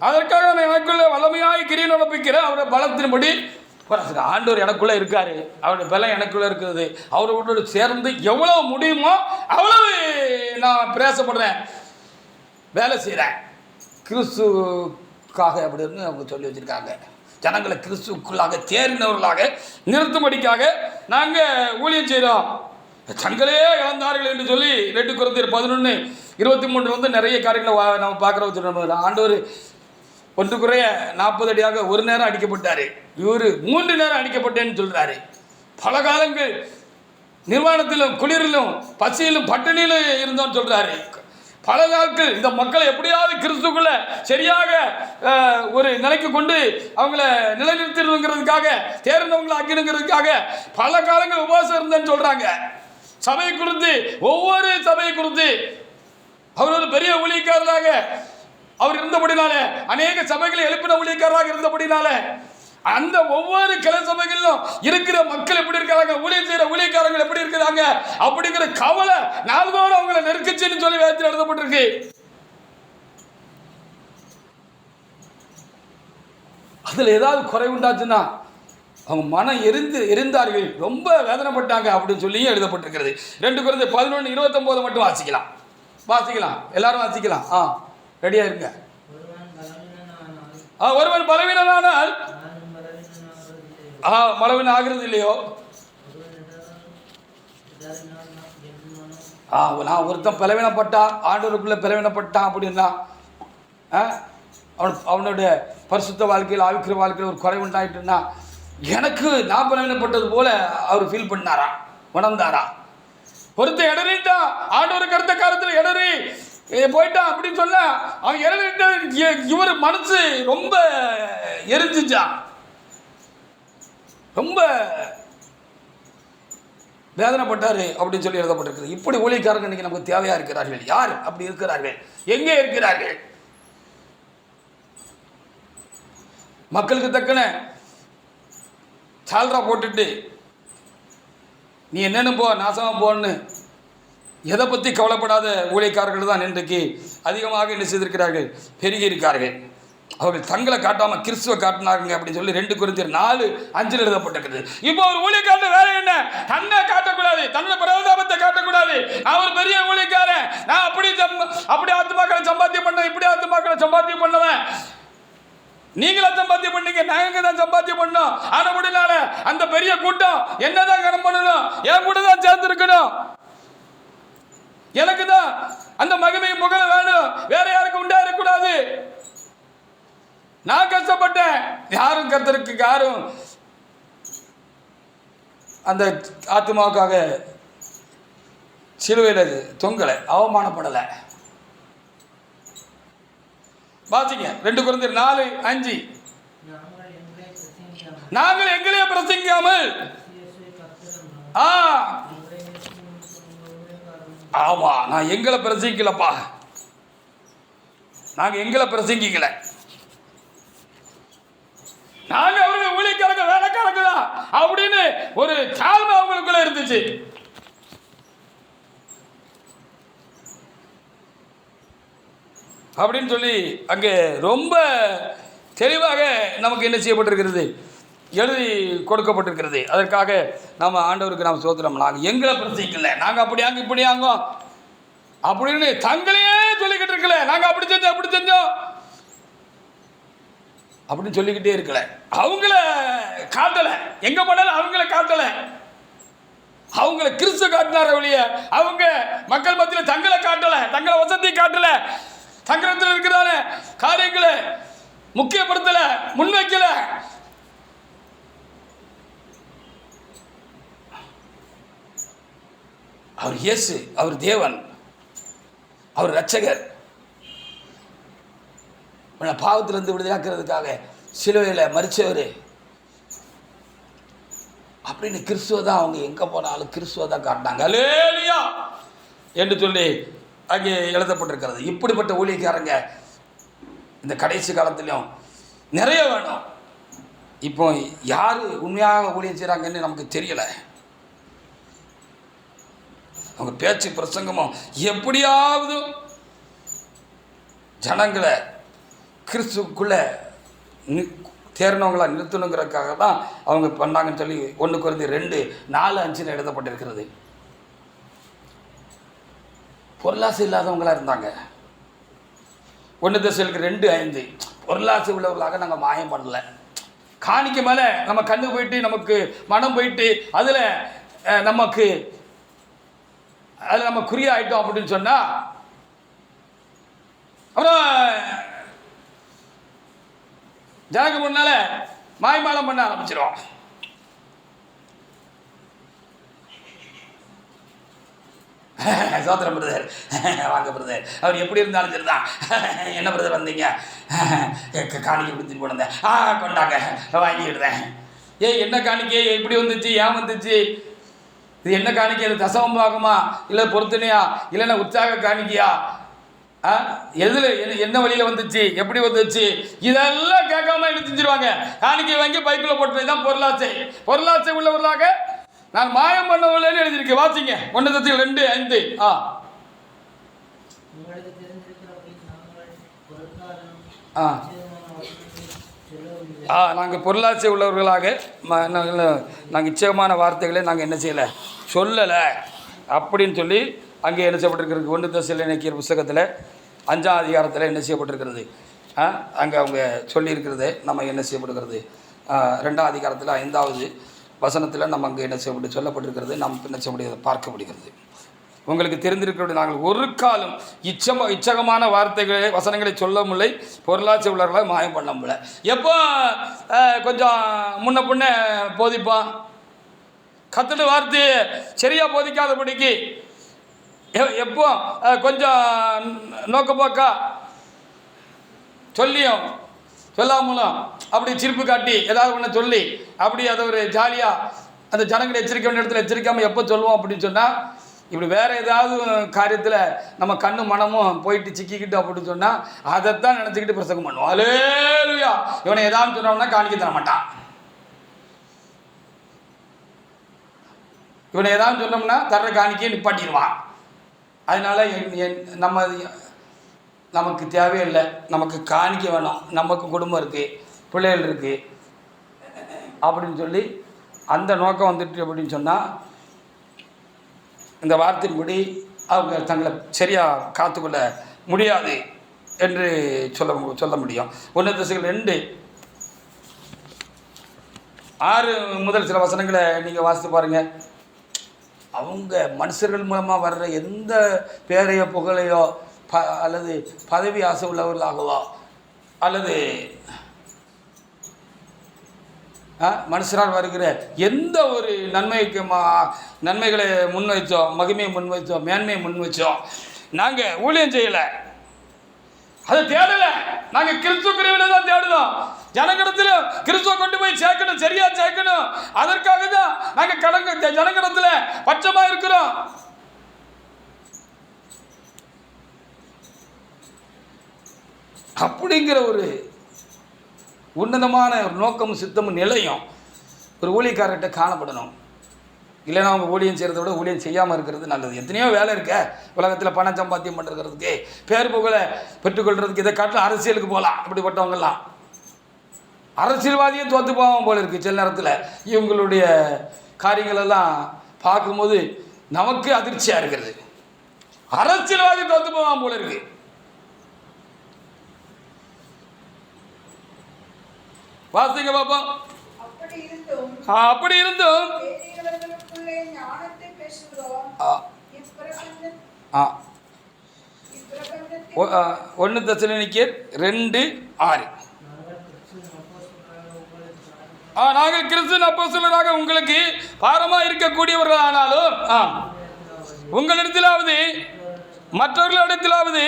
அதற்காக நான் எனக்குள்ள வல்லமையாய் கிரியை நடப்பிக்கிறேன், அவருடைய பலத்தின்படி. ஆண்டவர் எனக்குள்ளே இருக்காரு, அவருடைய பலம் எனக்குள்ளே இருக்குது. அவரோட சேர்ந்து எவ்வளோ முடியுமோ அவ்வளவு நான் பிரயாசப்படுறேன், வேலை செய்கிறேன் கிறிஸ்துக்காக அப்படின்னு அவங்க சொல்லி வச்சுருக்காங்க. ஜனங்களை கிறிஸ்துக்குள்ளாக தேறினவர்களாக நிறுத்தும்படிக்காக நாங்கள் ஊழியம் செய்கிறோம். சங்களே இழந்தார்கள் என்று சொல்லி 2 கொரிந்தியர் 11:23 நிறைய காரியங்களை நம்ம பார்க்குற வச்சுருக்கோம். ஆண்டவர் 1 குறைய 40 அடியாக ஒரு நேரம் அடிக்கப்பட்டார், இவர் 3 நேரம் அடிக்கப்பட்டேன்னு சொல்கிறாரு. பல காலங்கள் நிர்வாணத்திலும் குளிரிலும் பசியிலும் பட்டினியிலும் இருந்தோன்னு சொல்கிறாரு. பல நாட்கள் இந்த மக்களை எப்படியாவது கிறிஸ்துக்குள்ள சரியாக ஒரு நிலைக்கு கொண்டு அவங்கள நிலைநிறுத்திடுங்கிறதுக்காக, தேர்ந்தவங்களை ஆக்கிடுங்கிறதுக்காக பல காலங்கள் உபவாசம் இருந்தேன்னு சொல்கிறாங்க. சபை குறித்து, ஒவ்வொரு சபையை குறித்து அவர் ஒரு பெரிய ஊழியக்காரராக அவர் இருந்தபடினால, அநேக சபைகளை எழுப்பின ஊழியக்காரராக இருந்தபடினால, அந்த ஒவ்வொரு கிளை சபைகளிலும் இருக்கிற மக்கள் எப்படி இருக்கிறாங்க, ஊழியம் செய்கிற ஊழியக்காரங்கள் எப்படி இருக்கிறாங்க அப்படிங்கிற கவலை நாள்தோறும் அவங்களை நெருக்கச்சின்னு சொல்லி வேதத்தில் எழுதப்பட்டிருக்கு. அதில் ஏதாவது குறை உண்டாச்சுன்னா அவங்க மனம் எரிந்தார்கள், ரொம்ப வேதனைப்பட்டாங்க அப்படின்னு சொல்லியும் எழுதப்பட்டிருக்கிறது. 2 கொரிந்தியர் 11:29 மட்டும் வாசிக்கலாம், எல்லாரும் வாசிக்கலாம். ரெடியாக இருங்க. ஒருவன் பலவீனனானால் பலவீனம் ஆகிறது இல்லையோ, நான் ஒருத்தன் பலவீனப்பட்டா, ஆண்டவருக்குள்ள பலவீனப்பட்டான் அப்படின்னா அவனுடைய பரிசுத்த வாழ்க்கையில், ஆவிக்கிற வாழ்க்கையில் ஒரு குறை உண்டாயிட்டுன்னா, எனக்கு நான் பலவீனப்பட்டது போல அவர் ஃபீல் பண்ணாரா, உணர்ந்தாரா? ஒருத்தன் இடறிட்டான், ஆண்டவருக்கு அடுத்த காலத்தில் இடறி போயிட்டான் அப்படின்னு சொன்னா, அவன் இடறிட்ட இவர் மனசு ரொம்ப எரிஞ்சிச்சான், ரொம்ப வேதனைப்பட்டாரு அப்படின்னு சொல்லி எழுதப்பட்டிருக்கிறது. இப்படி ஊழியக்காரங்க இன்னைக்கு நமக்கு தேவையா இருக்கிறார்கள். யார் அப்படி இருக்கிறார்கள்? எங்கே இருக்கிறார்கள்? மக்களுக்கு தக்கன சால்ரா போட்டுட்டு நீ என்னென்னு போ, நாசமாக போன்னு எதை பற்றி கவலைப்படாத ஊழியக்காரர்கள் தான் இன்றைக்கு அதிகமாக என்ன செய்திருக்கிறார்கள், பெருகி இருக்கார்கள். அவர்கள் தங்களை காட்டாமல் கிறிஸ்துவை காட்டினாங்க அப்படின்னு சொல்லி 2 கொரிந்தியர் 4:5 எழுதப்பட்டிருக்கிறது. இப்போ ஒரு ஊழியக்காரன் வேலை என்ன? தன்னை காட்டக்கூடாது, தன்னோட பிரதாபத்தை காட்டக்கூடாது. நான் ஒரு பெரிய ஊழியக்காரன், நான் அப்படி ஆத்துமாக்களை சம்பாத்தியம் பண்ண, இப்படி ஆத்துமாக்களை சம்பாத்தியம் பண்ணுவேன். நீங்களா சம்பாத்தியம் பண்ணீங்க, நாங்க தான் சம்பாத்தியம் பண்ணோம். ஆனா முடியல, அந்த பெரிய கூட்டம் என்னதான் கடன் பண்ணணும், என் கூட தான் சேர்ந்து இருக்கணும், எனக்கு தான் அந்த மகிமை முகல வேணும், வேற யாருக்கு உண்டா இருக்கக்கூடாது. நான் கஷ்டப்பட்டேன், யாரும் கர்த்தருக்கு யாரும் அந்த ஆத்மாவுக்காக சிலுவையில் தொங்கலை, அவமானப்படலை. வாசிங்க 2 கொரிந்தியர் 4:5. நாங்கள் எங்களையே பிரசங்கிக்காமல், ஆமா, நான் எங்களை பிரசங்கிக்கலப்பா, நாங்க எங்களை பிரசங்கிக்கல, நாங்க அவருடைய ஊழியக்காரங்க வேலைக்காரங்க தான் அப்படின்னு ஒரு தாழ்மை அவங்களுக்குள்ள இருந்துச்சு. அப்படின்னு சொல்லி அங்கே ரொம்ப தெளிவாக நமக்கு என்ன செய்யப்பட்டிருக்கிறது, எழுதி கொடுக்கப்பட்டிருக்கிறது. அதற்காக நம்ம ஆண்டவருக்கு நாம் சோத்திரம். நாங்கள் எங்களை பிரச்சனைக்கல, நாங்கள் அப்படியாங்க இப்படியாங்க அப்படின்னு தங்களையே சொல்லிக்கிட்டு இருக்கல, நாங்கள் அப்படி செஞ்சோம் அப்படி செஞ்சோம் அப்படின்னு சொல்லிக்கிட்டே இருக்கல. அவங்கள காட்டலை, எங்க போனாலும் அவங்கள காட்டலை, அவங்கள கிறிஸ்து காட்டினார வழிய அவங்க மக்கள் மத்தியில் தங்களை காட்டலை, தங்களை வசதி காட்டலை, தங்கத்தில் இருக்கிறான காரியங்களை முக்கியப்படுத்தல, முன்வைக்கல. அவர் இயேசு, அவர் தேவன், அவர் இரட்சகர். பாவத்திலிருந்து விடுதலாக்கிறதுக்காக சிலுவையில் மரிச்சவர் அப்படின்னு கிறிஸ்துவ தான் அவங்க எங்கே போனாலும் கிறிஸ்துவ தான் காட்டினாங்க. அல்லேலூயா என்று சொல்லி அங்கே எழுதப்பட்டிருக்கிறது. இப்படிப்பட்ட ஊழியக்காரங்க இந்த கடைசி காலத்திலையும் நிறைய வேணும். இப்போ யார் உண்மையாக ஊழியம் செய்கிறாங்கன்னு நமக்கு தெரியலை. அவங்க பேச்சு பிரசங்கமும் எப்படியாவது ஜனங்களை கிறிஸ்துக்குள்ளே தேர்னவங்களா நிறுத்தணுங்கிறதுக்காக தான் அவங்க பண்ணாங்கன்னு சொல்லி 1 Corinthians 2:4-5 எழுதப்பட்டிருக்கிறது. பொருளாசை இல்லாதவங்களாக இருந்தாங்க. 1 Thessalonians 2:5 பொருளாசை உள்ளவர்களாக நாங்கள் மாயம் பண்ணல. காணிக்க மேலே நம்ம கண்ணு போயிட்டு நமக்கு மனம் போயிட்டு அதில் நம்ம குறியாயிட்டோம் அப்படின்னு சொன்னால் அப்புறம் ஜனக்கு முன்னால மாய்மாலம் பண்ண ஆரம்பிச்சிடும். சோத்திரம் பிரதர், வாங்க பிரதர், அவர் எப்படி இருந்தாலும் சரிதான். என்ன பிரதர் வந்தீங்க? காணிக்கை கொடுத்துட்டு போனேன். கொண்டாங்க, வாங்கிக்கிடுதேன். என்ன காணிக்கை, எப்படி வந்துச்சு, ஏன் வந்துச்சு, இது என்ன காணிக்கை, இது தசமம் ஆகுமா, இல்லை பொருத்தனையா, இல்லைன்னா உற்சாக காணிக்கையா, எதில் என்ன வழியில் வந்துச்சு, எப்படி வந்துச்சு, இதெல்லாம் கேட்காம என்ன செஞ்சிருவாங்க, காணிக்கை வாங்கி பைக்கில் போட்டு தான் பொருளாசை. பொருளாசை உள்ளவர்களாக நான் மாயம் பண்ணவில்லைன்னு எழுதியிருக்கு. வாசிங்க 1 Thessalonians 2:5. நாங்கள் பொருளாசை உள்ளவர்களாக நாங்கள் இச்சகமான வார்த்தைகளை நாங்கள் என்ன செய்யலை, சொல்லலை அப்படின்னு சொல்லி அங்கே என்ன செய்யப்பட்டிருக்கிறது. 1 Thessalonians புத்தகத்தில் 5ஆம் அதிகாரத்தில் என்ன செய்யப்பட்டிருக்கிறது, அங்கே அவங்க சொல்லியிருக்கிறது. நம்ம என்ன செய்யப்படுகிறது 2ஆம் அதிகாரத்தில் 5வது வசனத்தில் நம்ம அங்கே என்ன செய்யப்பட்டு சொல்லப்பட்டிருக்கிறது. நாம் என்ன செய்ய முடியாது, பார்க்க முடிகிறது. உங்களுக்கு தெரிந்திருக்கிறது, நாங்கள் ஒரு காலம் இச்சகமான வார்த்தைகளை வசனங்களை சொல்ல முடியலை, பொருளாட்சி உள்ளவர்களாக மாயம் பண்ண முடியல. எப்போ கொஞ்சம் முன்ன பின்ன போதிப்பான், கத்துட்டு வார்த்தையை சரியாக போதிக்காதபடிக்கு எப்போ கொஞ்சம் நோக்கப்போக்கா சொல்லியும் சொல்லாமலும் அப்படி சிரிப்பு காட்டி ஏதாவது ஒன்று சொல்லி அப்படி அதை ஒரு ஜாலியாக அந்த ஜனங்களை எச்சரிக்க வேண்டிய இடத்துல எச்சரிக்காமல் எப்போ சொல்லுவோம் அப்படின்னு சொன்னால், இப்படி வேறு ஏதாவது காரியத்தில் நம்ம கண்ணு மனமும் போயிட்டு சிக்கிக்கிட்டு அப்படின்னு சொன்னால் அதைத்தான் நினச்சிக்கிட்டு பிரசங்கம் பண்ணுவோம். அல்லேலூயா. இவனை ஏதாவது சொன்னோம்னா காணிக்க தர மாட்டான். இவனை ஏதாவது சொன்னோம்னா தர்ற காணிக்கையை நிப்பாட்டிடுவான். அதனால் நமக்கு தேவையில்லை, நமக்கு காணிக்க வேணும், நமக்கு குடும்பம் இருக்குது, பிள்ளைகள் இருக்குது அப்படின்னு சொல்லி அந்த நோக்கம் வந்துட்டு அப்படின்னு சொன்னால் இந்த வார்த்தையின்படி அவங்க தங்களை சரியாக காத்துக்கொள்ள முடியாது என்று சொல்ல முடியும். 1 Thessalonians 2:6 முதல் சில வசனங்களை நீங்கள் வாசித்து பாருங்கள். அவங்க மனுஷர்கள் மூலமாக வர்ற எந்த பேரையோ புகழையோ அல்லது பதவி ஆசை உள்ளவர்களாகவோ அல்லது மனுஷரால் வருகிற எந்த ஒரு நன்மைகளை முன்வைச்சோம், மகிமையை முன்வைச்சோம், மேன்மையை முன்வைச்சோம், நாங்கள் ஊழியம் செய்யலை, அதை தேடலை. நாங்கள் கிறிஸ்துவ பிரிவில் தான் தேடுதோம். ஜனங்கடத்தில் கிறிஸ்துவ கொண்டு போய் சேர்க்கணும், சரியா சேர்க்கணும். அதற்காக தான் நாங்கள் ஜனங்கடத்தில் பட்சமாக இருக்கிறோம். அப்படிங்கிற ஒரு உன்னதமான ஒரு நோக்கமும் சித்தமும் நிலையும் ஒரு ஊழியக்காரர்கிட்ட காணப்படணும். இல்லைன்னா அவங்க ஊழியம் செய்கிறத விட ஊழியம் செய்யாமல் இருக்கிறது நல்லது. எத்தனையோ வேலை இருக்க உலகத்தில் பணம் சம்பாத்தியம் பண்ணுறதுக்கு, பேர் புகழை பெற்றுக்கொள்கிறதுக்கு, இதை காட்டில் அரசியலுக்கு போகலாம். இப்படிப்பட்டவங்கெல்லாம் அரசியல்வாதியே தோற்று போவான் போல இருக்குது. சில நேரத்தில் இவங்களுடைய காரியங்களெல்லாம் பார்க்கும்போது நமக்கு அதிர்ச்சியாக இருக்கிறது. அரசியல்வாதி தோற்று போவான் போல இருக்கு. வாசிங்க பாப்போம். அப்படி இருந்தும் 1 Thessalonians 2:6 நாங்கள் கிறிஸ்துவின் அப்போஸ்தலராக உங்களுக்கு பாரமாக இருக்கக்கூடியவர்கள் ஆனாலும் உங்களிடத்திலாவது மற்றவர்களிடத்திலாவது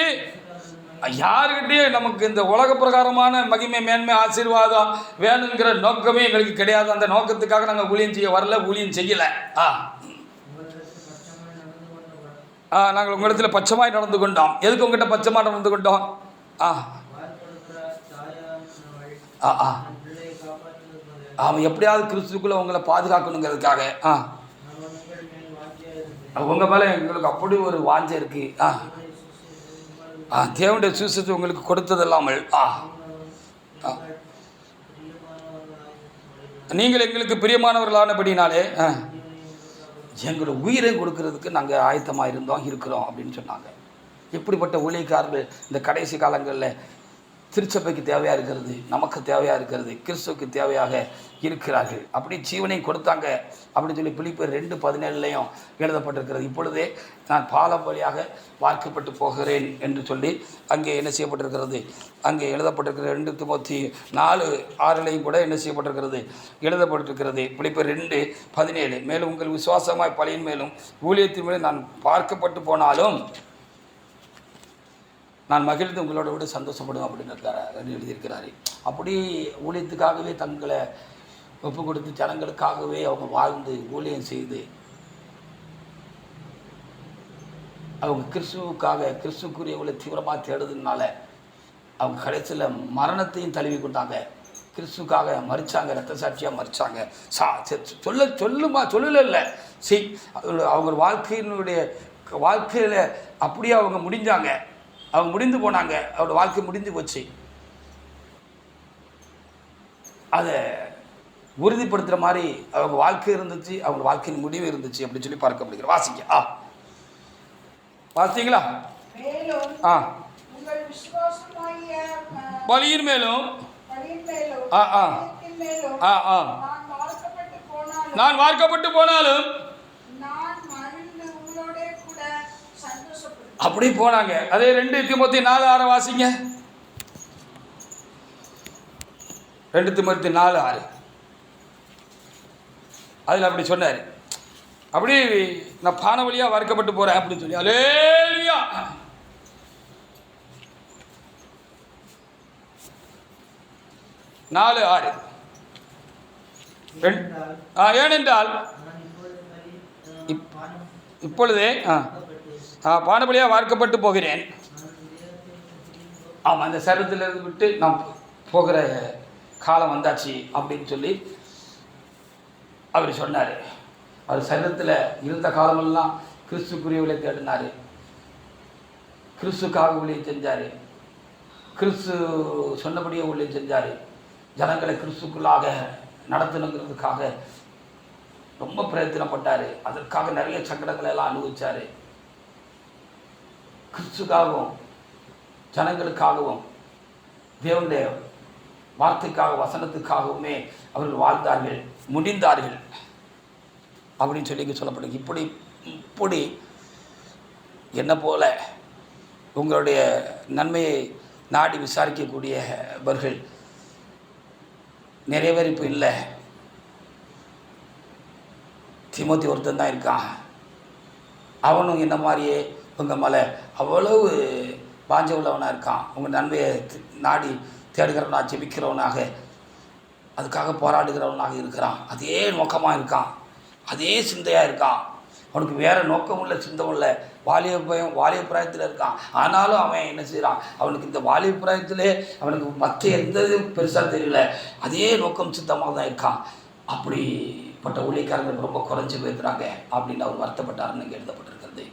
யாருக்கிட்டே நமக்கு இந்த உலக பிரகாரமான மகிமை மேன்மை ஆசீர்வாதம் வேணுங்கிற நோக்கமே எங்களுக்கு கிடையாது. அந்த நோக்கத்துக்காக நாங்கள் ஊழியம் செய்ய வரல, ஊழியம் செய்யலை. நாங்கள் உங்களிடத்தில் பட்சமாய் நடந்து கொண்டோம். எதுக்கு உங்கள்கிட்ட பட்சமாக நடந்து கொண்டோம்? அவன் எப்படியாவது கிறிஸ்துக்குள்ளே உங்களை பாதுகாக்கணுங்கிறதுக்காக. உங்கள் மேலே எங்களுக்கு அப்படி ஒரு வாஞ்சை இருக்குது. தேவனுடைய சுவிசேஷத்தை உங்களுக்கு கொடுத்தது இல்லாமல் நீங்கள் எங்களுக்கு பிரியமானவர்களானபடினாலே எங்களோட உயிரை கொடுக்கறதுக்கு நாங்கள் ஆயத்தமாக இருக்கிறோம் அப்படின்னு சொன்னாங்க. இப்படிப்பட்ட ஊழியக்காரர்கள் இந்த கடைசி காலங்களில் திருச்சபைக்கு தேவையாக இருக்கிறது, நமக்கு தேவையாக இருக்கிறது, கிறிஸ்துவுக்கு தேவையாக இருக்கிறார்கள். அப்படி ஜீவனையும் கொடுத்தாங்க அப்படின்னு சொல்லி பிலிப்பியர் 2:17 எழுதப்பட்டிருக்கிறது. இப்பொழுதே நான் பாலம் வழியாக வார்க்கப்பட்டு போகிறேன் என்று சொல்லி அங்கே என்ன செய்யப்பட்டிருக்கிறது, அங்கே எழுதப்பட்டிருக்கிற 2 தீமோத்தேயு 4:6 கூட என்ன செய்யப்பட்டிருக்கிறது, எழுதப்பட்டிருக்கிறது. பிலிப்பியர் 2:17 மேலும் உங்கள் விசுவாசமாய் பலியின் மேலும் ஊழியத்தின் மேலும் நான் பார்க்கப்பட்டு போனாலும் நான் மகிழ்ந்து உங்களோட விட சந்தோஷப்படுவேன் அப்படின்னு எழுதியிருக்கிறாரு. அப்படி ஊழியத்துக்காகவே தங்களை ஒப்பு கொடுத்து ஜனங்களுக்காகவே அவங்க வாழ்ந்து ஊழியம் செய்து அவங்க கிறிஸ்துக்குரியவங்களை தீவிரமாக தேடுறதுனால அவங்க கடைசியில் மரணத்தையும் தழுவி கொண்டாங்க. கிறிஸ்துக்காக மறிச்சாங்க, ரத்த சாட்சியாக மறிச்சாங்க. சொல்லல இல்லை அவங்க வாழ்க்கையில் அப்படியே அவங்க முடிஞ்சாங்க. அவங்க முடிந்து போனாங்க, அவரோட வாழ்க்கை முடிந்து போச்சு. அதை உறுதிப்படுத்துகிற மாதிரி அவங்க வாழ்க்கை இருந்துச்சு, அவங்க வாழ்க்கையின் முடிவு இருந்துச்சு அப்படின்னு சொல்லி பார்க்கப்படுகிற. வாசிங்க. வாசிங்களா? பலியின் மேலும் நான் வார்க்கப்பட்டு போனாலும் அப்படி போனாங்க. அதே 2 தீமோத்தேயு 4:6 வாசிங்க. 2 தீமோத்தேயு 4:6 அதில் அப்படி சொன்னார். அப்படி நான் பான வழியாக வார்க்கப்பட்டு போகிறேன் அப்படின்னு சொல்லி. அல்லேலூயா. ஏனென்றால் இப்பொழுதே பானபலியாக வார்க்கப்பட்டு போகிறேன். ஆமாம், அந்த சரீரத்தில் விட்டு நான் போகிற காலம் வந்தாச்சு அப்படின்னு சொல்லி அவர் சொன்னார். அவர் சரீரத்தில் இருந்த காலமெல்லாம் கிறிஸ்துக்குரியவளை தேடினார், கிறிஸ்துக்காக ஊழியம் செஞ்சார், கிறிஸ்து சொன்னபடியே ஊழியம் செஞ்சார், ஜனங்களை கிறிஸ்துக்குள்ளாக நடத்தணுங்கிறதுக்காக ரொம்ப பிரயத்தனப்பட்டார். அதற்காக நிறைய சங்கடங்களை எல்லாம் அனுபவித்தார். கிறிஸ்துக்காகவும் ஜனங்களுக்காகவும் தேவனுடைய வார்த்தைக்காக வசனத்துக்காகவுமே அவர்கள் வாழ்ந்தார்கள், முடிந்தார்கள் அப்படின்னு சொல்லி சொல்லப்படுது. இப்படி என்ன போல உங்களுடைய நன்மையை நாடி விசாரிக்கக்கூடியவர்கள் நிறைய பேர் இப்போ இல்லை. தீமோத்தேயு ஒருத்தன் தான் இருக்கான். அவனும் என்ன மாதிரியே உங்கள் மேலே அவ்வளவு வாஞ்ச உள்ளவனாக இருக்கான். உங்கள் நன்மையை நாடி தேடுகிறவனாக, ஜெபிக்கிறவனாக, அதுக்காக போராடுகிறவனாக இருக்கிறான். அதே நோக்கமாக இருக்கான், அதே சிந்தையாக இருக்கான். அவனுக்கு வேறு நோக்கம் இல்லை, சிந்தம் இல்லை. வாலிப பிராயத்தில் இருக்கான். ஆனாலும் அவன் என்ன செய்கிறான், அவனுக்கு இந்த வாலிப பிராயத்திலே அவனுக்கு மற்ற எந்த பெருசாக தெரியல, அதே நோக்கம் சித்தமாக தான் இருக்கான். அப்படிப்பட்ட ஊழியக்காரர்கள் ரொம்ப குறைஞ்சி போயிருக்கிறாங்க அப்படின்னு அவர் வருத்தப்பட்டாருன்னு இங்கே எழுதப்பட்டிருக்கிறது.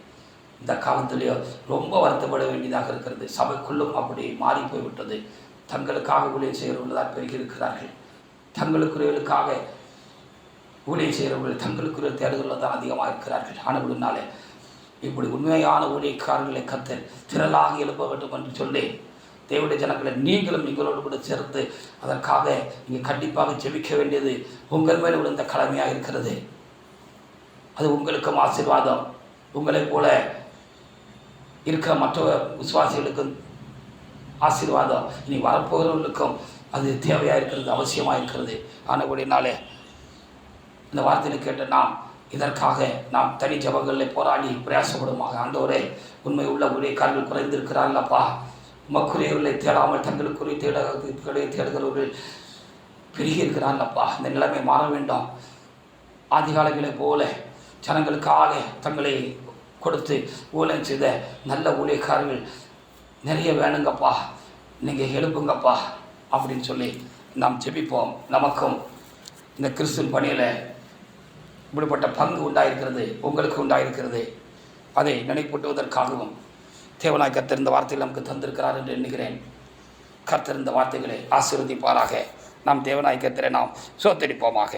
இந்த காலத்திலேயோ ரொம்ப வருத்தப்பட வேண்டியதாக இருக்கிறது. சபைக்குள்ளும் அப்படி மாறி போய்விட்டது. தங்களுக்காக ஊழியம் செய்கிறவர்கள் பெருகி இருக்கிறார்கள். தங்களுக்குரியவர்களுக்காக ஊழியம் செய்கிறவர்கள் தங்களுக்குரிய தேடுகளில் தான் அதிகமாக இருக்கிறார்கள். ஆனபடினாலே இப்படி உண்மையான ஊழியக்காரர்களை கர்த்தர் திரளாக எழுப்ப வேண்டும் என்று சொல்லி தேவனுடைய ஜனங்களை நீங்களும் எங்களோடு கூட சேர்த்து அதற்காக நீங்கள் கண்டிப்பாக ஜெபிக்க வேண்டியது உங்கள் மேலே விழுந்த கடமையாக இருக்கிறது. அது உங்களுக்கும் ஆசீர்வாதம். உங்களைப் போல இருக்கிற மற்ற விசுவாசிகளுக்கும் ஆசீர்வாதம். இனி வரப்போகிறவர்களுக்கும் அது தேவையாக இருக்கிறது, அவசியமாக இருக்கிறது. ஆனபடினாலே இந்த வார்த்தையில் கேட்ட நாம் இதற்காக நாம் தனி ஜபங்களில் போராடி பிரயாசப்படுமாக. ஆண்டவரே, உண்மை உள்ள ஊழியக்காரர்கள் குறைந்திருக்கிறார்களப்பா. உமக்குரியவர்களை தேடாமல் தங்களுக்குரிய தேடுகிறவர்கள் பெருகி இருக்கிறார்களப்பா. இந்த நிலைமை மாற வேண்டும். ஆதிகாலங்களை போல ஜனங்களுக்காக தங்களை கொடுத்து ஊழியம் செய்த நல்ல ஊழியக்காரர்கள் நிறைய வேணுங்கப்பா. நீங்கள் எழுப்புங்கப்பா அப்படின்னு சொல்லி நாம் ஜெபிப்போம். நமக்கும் இந்த கிறிஸ்துவின் பணியில் இப்படிப்பட்ட பங்கு உண்டாயிருக்கிறது, உங்களுக்கு உண்டாயிருக்கிறது. அதை நினைப்பூட்டுவதற்காகவும் தேவனாய் கர்த்தர் இந்த வார்த்தையில் நமக்கு தந்திருக்கிறார் என்று எண்ணுகிறேன். கர்த்தர் இந்த வார்த்தைகளை ஆசீர்வதிப்பாராக. நாம் தேவனாய் கர்த்தரை நாம் சோத்தரிப்போமாக.